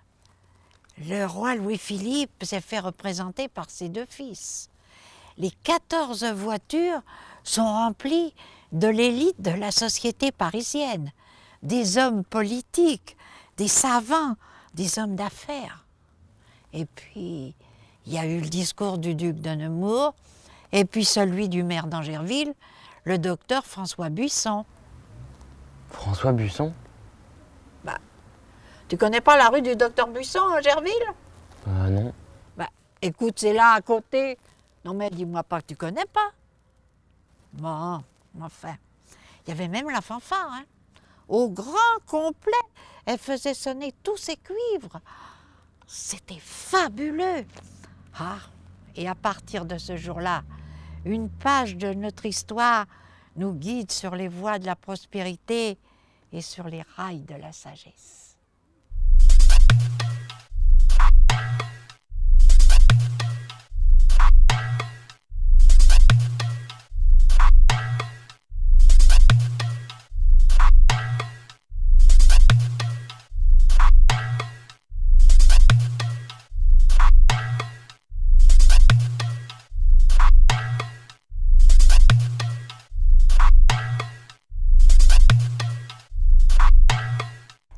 le roi Louis-Philippe s'est fait représenter par ses 2 fils. Les 14 voitures sont remplies de l'élite de la société parisienne, des hommes politiques, des savants, des hommes d'affaires. Et puis, il y a eu le discours du duc de Nemours, et puis celui du maire d'Angerville, le docteur François Buisson. François Buisson? Bah, tu connais pas la rue du docteur Buisson à Angerville? Non. Bah, écoute, c'est là à côté. Non mais dis-moi pas que tu connais pas. Bon, enfin, il y avait même la fanfare, hein. Au grand complet, elle faisait sonner tous ses cuivres. C'était fabuleux. Ah, et à partir de ce jour-là, une page de notre histoire nous guide sur les voies de la prospérité et sur les rails de la sagesse.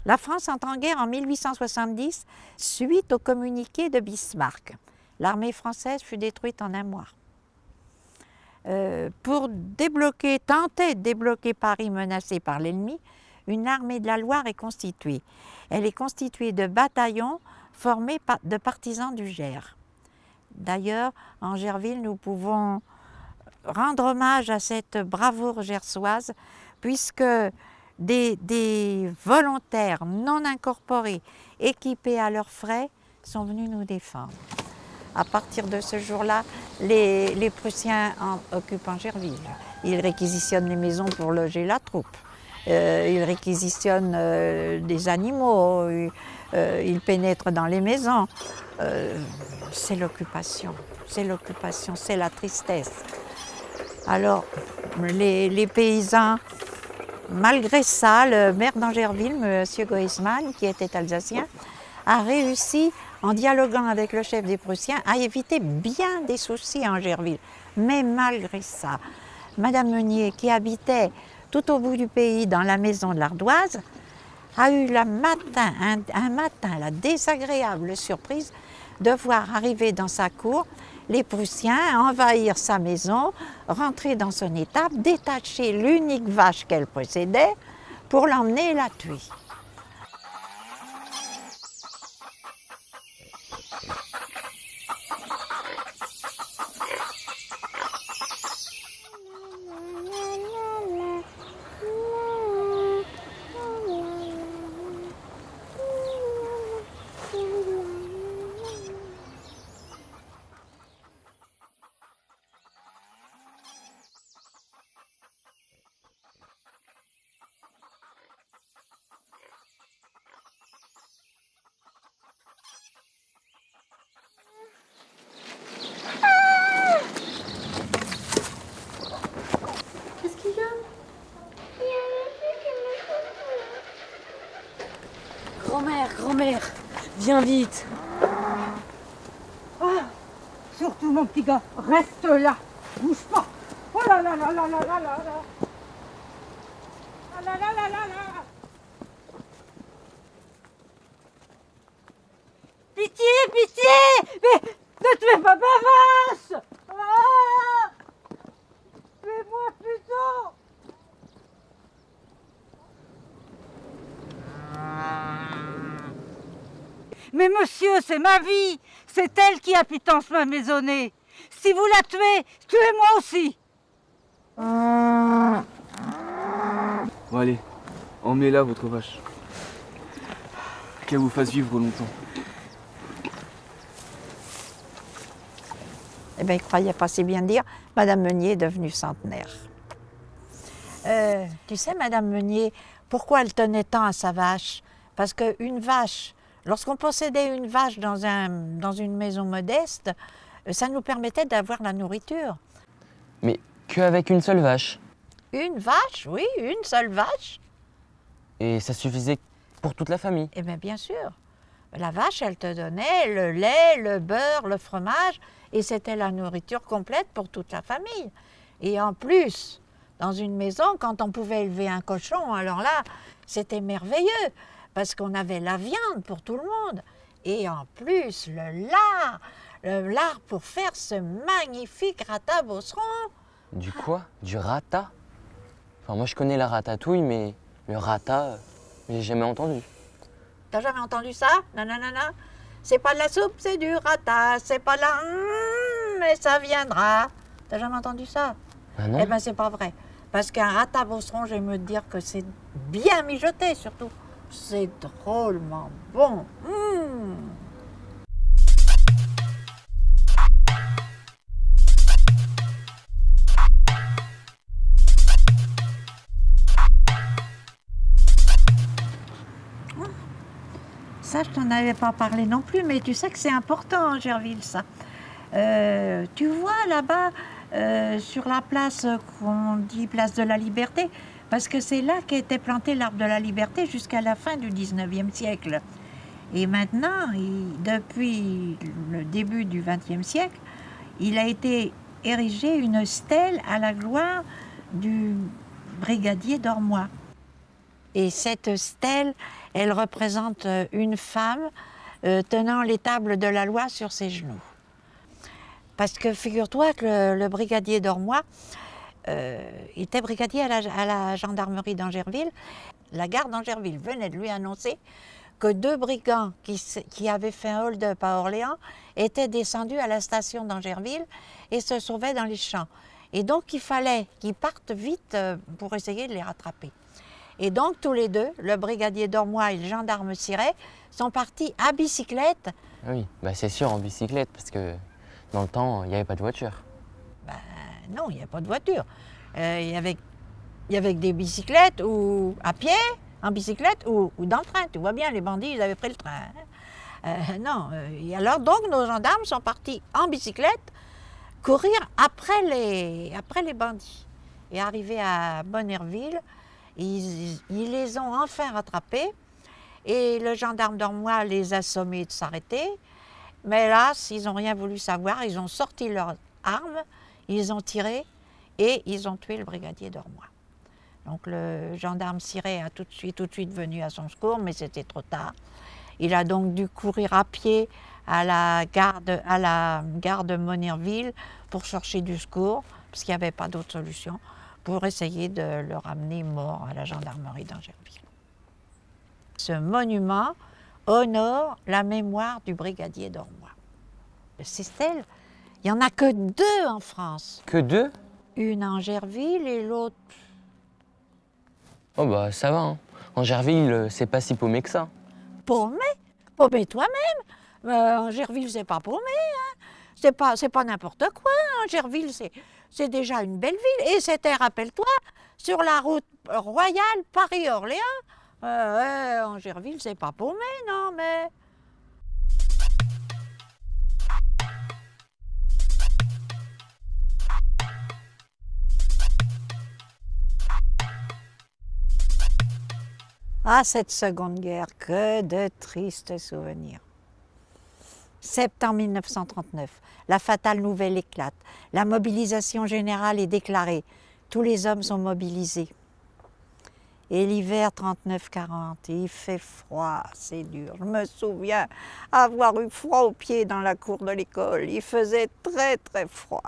La France entre en guerre en 1870 suite au communiqué de Bismarck. L'armée française fut détruite en un mois. Pour tenter de débloquer Paris menacé par l'ennemi, une armée de la Loire est constituée. Elle est constituée de bataillons formés de partisans du Gers. D'ailleurs, en Gerville, nous pouvons rendre hommage à cette bravoure gersoise, puisque des volontaires non incorporés, équipés à leurs frais, sont venus nous défendre. À partir de ce jour-là, les Prussiens occupent Angerville. Ils réquisitionnent les maisons pour loger la troupe. Ils réquisitionnent des animaux. Ils pénètrent dans les maisons. C'est l'occupation, c'est la tristesse. Alors, les paysans, malgré ça, le maire d'Angerville, M. Goesmann, qui était alsacien, a réussi, en dialoguant avec le chef des Prussiens, à éviter bien des soucis à Angerville. Mais malgré ça, Madame Meunier, qui habitait tout au bout du pays, dans la maison de l'Ardoise, a eu un matin la désagréable surprise de voir arriver dans sa cour les Prussiens, envahir sa maison, rentrer dans son étable, détacher l'unique vache qu'elle possédait pour l'emmener et la tuer. Grand-mère, viens vite. Ah, surtout mon petit gars, reste là, bouge pas. Oh là là là là là là là là. Ah là là là là là. Pitié, pitié, mais ne tuez pas ma vache. Ah, tuez-moi plutôt. Mais monsieur, c'est ma vie. C'est elle qui a pitance ma maisonnée. Si vous la tuez, tuez-moi aussi. Bon allez, emmenez-la votre vache. Qu'elle vous fasse vivre longtemps. Eh bien, il croyait pas si bien dire, Madame Meunier est devenue centenaire. Tu sais, Madame Meunier, pourquoi elle tenait tant à sa vache? Parce qu'une vache, lorsqu'on possédait une vache dans une maison modeste, ça nous permettait d'avoir la nourriture. Mais qu'avec une seule vache? Une vache, oui, une seule vache. Et ça suffisait pour toute la famille? Eh bien sûr. La vache, elle te donnait le lait, le beurre, le fromage, et c'était la nourriture complète pour toute la famille. Et en plus, dans une maison, quand on pouvait élever un cochon, alors là, c'était merveilleux, parce qu'on avait la viande pour tout le monde. Et en plus, le lard pour faire ce magnifique rata beauceron. Du quoi? Du rata? Enfin, moi je connais la ratatouille, mais le rata, j'ai jamais entendu. T'as jamais entendu ça? Non, non, non, non. C'est pas de la soupe, c'est du rata. C'est pas de la... mais ça viendra. T'as jamais entendu ça? Ah non? Eh bien, c'est pas vrai. Parce qu'un rata beauceron, j'aime me dire que c'est bien mijoté, surtout. C'est drôlement bon. Ça, je t'en avais pas parlé non plus, mais tu sais que c'est important, Angerville, ça. Tu vois là-bas, sur la place qu'on dit place de la Liberté, parce que c'est là qu'a été planté l'arbre de la Liberté jusqu'à la fin du 19e siècle. Et maintenant, depuis le début du 20e siècle, il a été érigé une stèle à la gloire du brigadier d'Ormois. Et cette stèle, elle représente une femme tenant les tables de la loi sur ses genoux. Parce que figure-toi que le brigadier d'Ormois était brigadier à la gendarmerie d'Angerville. La garde d'Angerville venait de lui annoncer que 2 brigands qui avaient fait un hold-up à Orléans étaient descendus à la station d'Angerville et se sauvaient dans les champs. Et donc il fallait qu'ils partent vite pour essayer de les rattraper. Et donc tous les deux, le brigadier d'Ormois et le gendarme Siret, sont partis à bicyclette. Oui, bah c'est sûr, en bicyclette, parce que dans le temps, il n'y avait pas de voiture. Non, il n'y avait pas de voiture. Il y avait des bicyclettes ou à pied, en bicyclette ou dans le train. Tu vois bien, les bandits, ils avaient pris le train. Et alors, donc, nos gendarmes sont partis en bicyclette courir après les bandits. Et arrivés à Bonnerville, ils les ont enfin rattrapés. Et le gendarme d'Ormois les a sommés de s'arrêter. Mais hélas, ils n'ont rien voulu savoir. Ils ont sorti leurs armes, ils ont tiré et ils ont tué le brigadier d'Ormois. Donc le gendarme Siret a tout de suite venu à son secours, mais c'était trop tard. Il a donc dû courir à pied à la gare de Monnerville pour chercher du secours, parce qu'il n'y avait pas d'autre solution, pour essayer de le ramener mort à la gendarmerie d'Angerville. Ce monument honore la mémoire du brigadier d'Ormois. Ces stèles, il n'y en a que 2 en France. Que 2? Une à Angerville et l'autre... Oh bah ça va, hein. Angerville, c'est pas si paumé que ça. Paumé? Paumé toi-même? Angerville, c'est pas paumé, hein. C'est pas n'importe quoi. Angerville, c'est déjà une belle ville. Et c'était, rappelle-toi, sur la route royale Paris-Orléans. Angerville, c'est pas paumé, non, mais... Ah, cette Seconde Guerre, que de tristes souvenirs. Septembre 1939, la fatale nouvelle éclate. La mobilisation générale est déclarée. Tous les hommes sont mobilisés. Et l'hiver 39-40, il fait froid, c'est dur. Je me souviens avoir eu froid aux pieds dans la cour de l'école. Il faisait très très froid.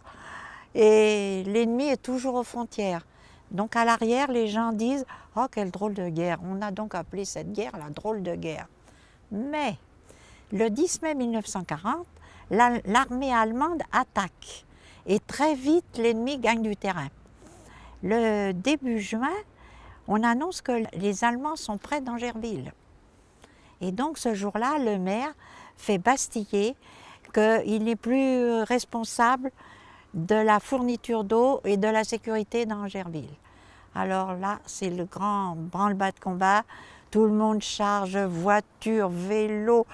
Et l'ennemi est toujours aux frontières. Donc à l'arrière, les gens disent « Oh, quelle drôle de guerre !» On a donc appelé cette guerre la drôle de guerre. Mais le 10 mai 1940, l'armée allemande attaque. Et très vite, l'ennemi gagne du terrain. Le début juin, on annonce que les Allemands sont près d'Angerville. Et donc ce jour-là, le maire fait bastiller qu'il n'est plus responsable de la fourniture d'eau et de la sécurité d'Angerville. Alors là, c'est le grand branle-bas de combat. Tout le monde charge, voitures, vélos,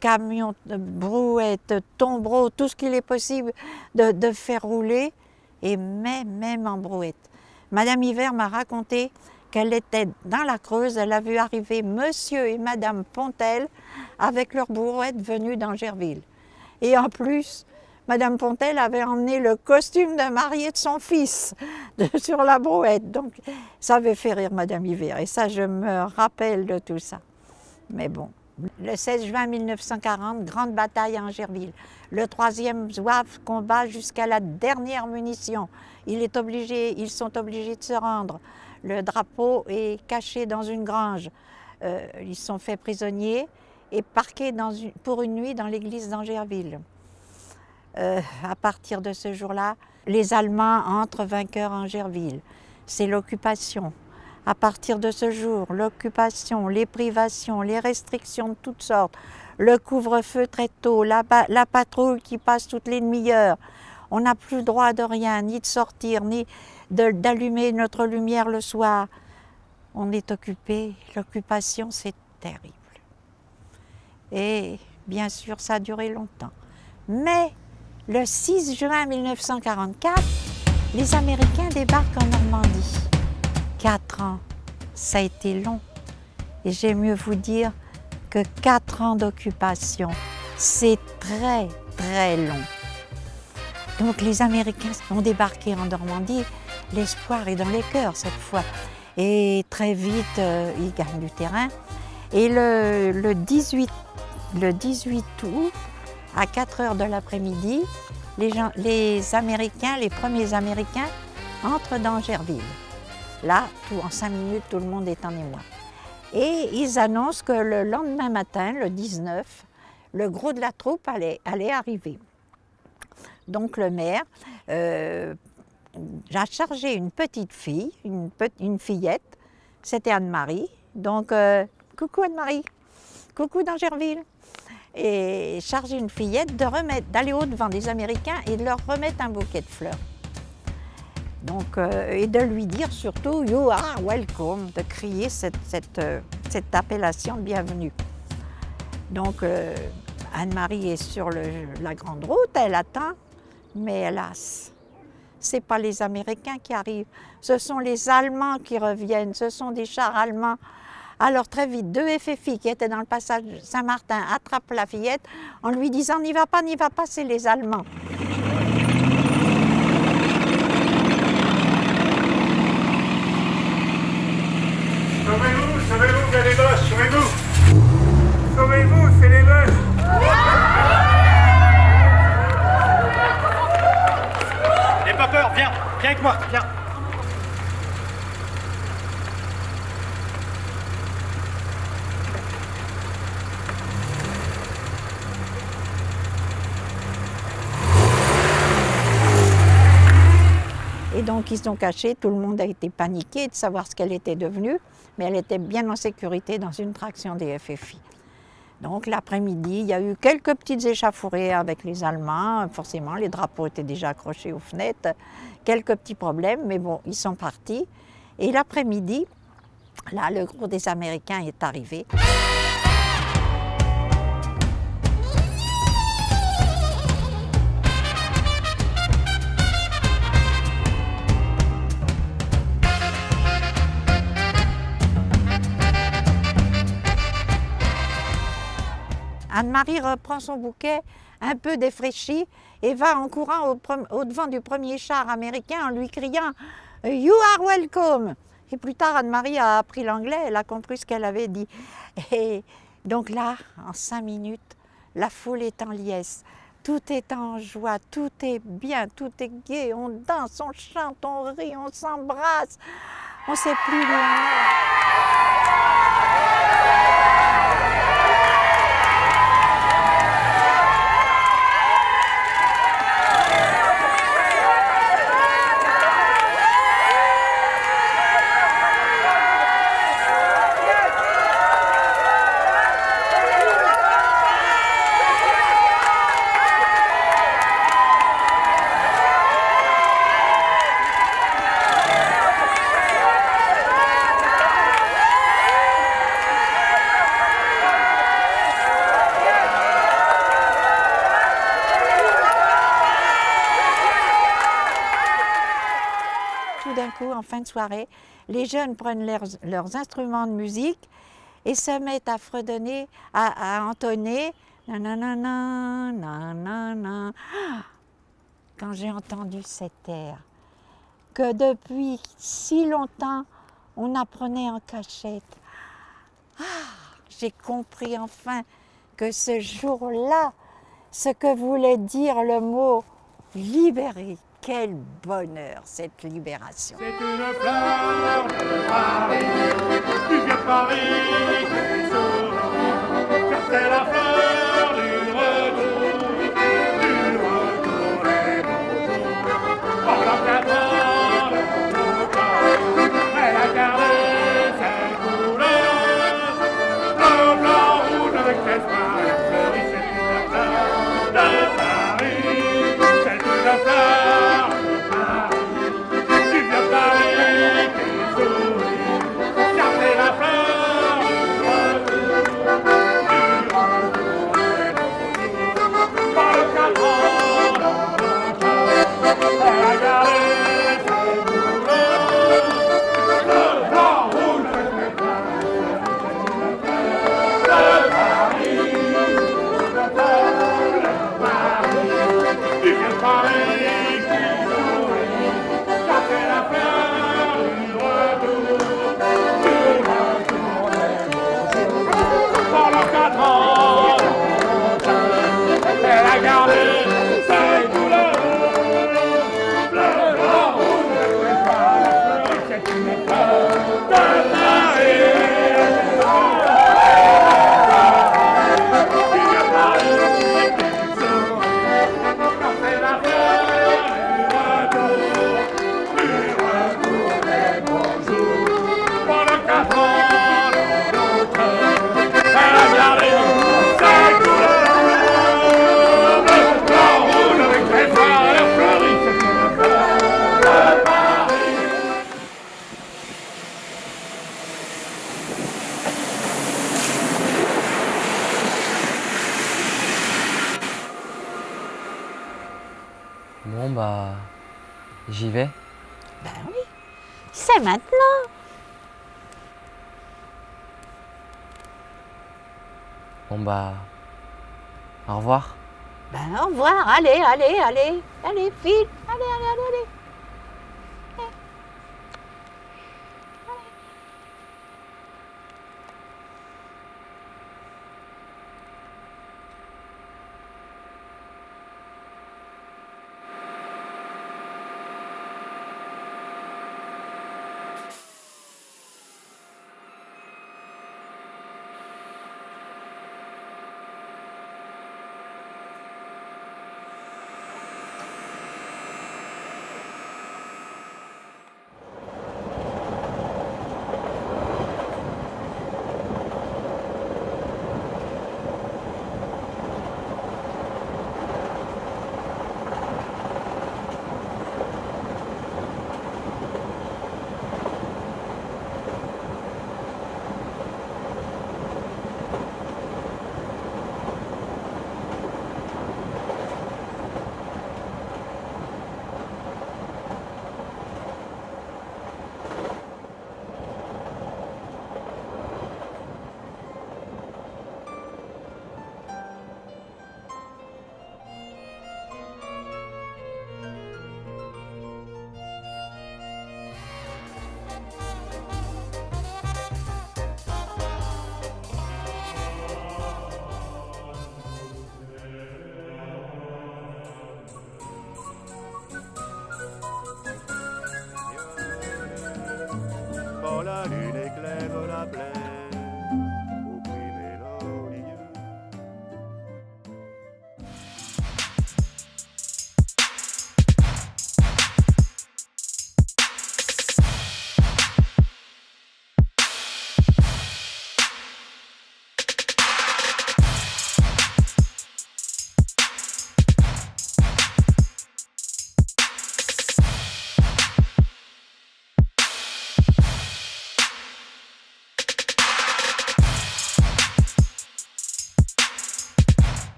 camions, brouettes, tombereaux, tout ce qu'il est possible de faire rouler, et même en brouette. Madame Hiver m'a raconté qu'elle était dans la Creuse, elle a vu arriver Monsieur et Madame Pontel avec leur brouette venue d'Angerville. Et en plus, Madame Pontel avait emmené le costume de mariée de son fils sur la brouette. Donc ça avait fait rire Madame Hiver. Et ça, je me rappelle de tout ça. Mais bon, le 16 juin 1940, grande bataille à Angerville. Le 3e zouave combat jusqu'à la dernière munition. Ils sont obligés de se rendre. Le drapeau est caché dans une grange. Ils sont faits prisonniers et parqués pour une nuit dans l'église d'Angerville. À partir de ce jour-là, les Allemands entrent vainqueurs à Angerville. C'est l'occupation. À partir de ce jour, l'occupation, les privations, les restrictions de toutes sortes, le couvre-feu très tôt, la patrouille qui passe toutes les demi-heures. On n'a plus le droit de rien, ni de sortir, ni d'allumer notre lumière le soir. On est occupé. L'occupation, c'est terrible. Et bien sûr, ça a duré longtemps. Mais le 6 juin 1944, les Américains débarquent en Normandie. 4 ans, ça a été long. Et j'aime mieux vous dire que 4 ans d'occupation, c'est très, très long. Donc les Américains ont débarqué en Normandie. L'espoir est dans les cœurs cette fois. Et très vite, ils gagnent du terrain. Et le 18 août, à 4 heures de l'après-midi, les premiers Américains entrent dans Gerville. Là, en 5 minutes, tout le monde est en émoi. Et ils annoncent que le lendemain matin, le 19, le gros de la troupe allait arriver. Donc le maire a chargé une petite fille, une fillette, c'était Anne-Marie. Donc, coucou Anne-Marie, coucou dans Gerville. Et chargé une fillette d'aller au-devant des Américains et de leur remettre un bouquet de fleurs. Donc, et de lui dire surtout « You are welcome », de crier cette appellation de bienvenue. Donc, Anne-Marie est sur la grande route, elle attend, mais hélas, ce n'est pas les Américains qui arrivent, ce sont les Allemands qui reviennent, ce sont des chars allemands. Alors très vite, 2 FFI qui étaient dans le passage Saint-Martin attrapent la fillette en lui disant « N'y va pas, c'est les Allemands ». Sauvez-vous, c'est les Boches, sauvez-vous! Sauvez-vous, c'est les Boches! N'aie pas peur, viens avec moi, viens. Et donc ils sont cachés, tout le monde a été paniqué de savoir ce qu'elle était devenue, mais elle était bien en sécurité dans une traction des FFI. Donc l'après-midi, il y a eu quelques petites échauffourées avec les Allemands, forcément les drapeaux étaient déjà accrochés aux fenêtres, quelques petits problèmes, mais bon, ils sont partis. Et l'après-midi, là, le gros des Américains est arrivé. Anne-Marie reprend son bouquet un peu défraîchi et va en courant au-devant du premier char américain en lui criant « You are welcome ». Et plus tard, Anne-Marie a appris l'anglais, elle a compris ce qu'elle avait dit. Et donc là, en 5 minutes, la foule est en liesse. Tout est en joie, tout est bien, tout est gai. On danse, on chante, on rit, on s'embrasse. On ne sait plus où on est. En fin de soirée, les jeunes prennent leurs instruments de musique et se mettent à fredonner, à entonner. Nanana, nanana. Quand j'ai entendu cet air, que depuis si longtemps on apprenait en cachette, j'ai compris enfin que ce jour-là, ce que voulait dire le mot libéré. Quel bonheur, cette libération. C'est une fleur de Paris, du vieux Paris qui sourit, car c'est la fleur du retour des beaux jours. Pendant 4 ans, le beau Paris, elle a gardé ses couleurs, bleu, blanc, rouge avec l'espoir, la cerise, c'est une fleur de Paris, c'est une fleur. J'y vais. Ben oui, c'est maintenant. Bon bah... Au revoir. Ben au revoir, allez, file, allez. La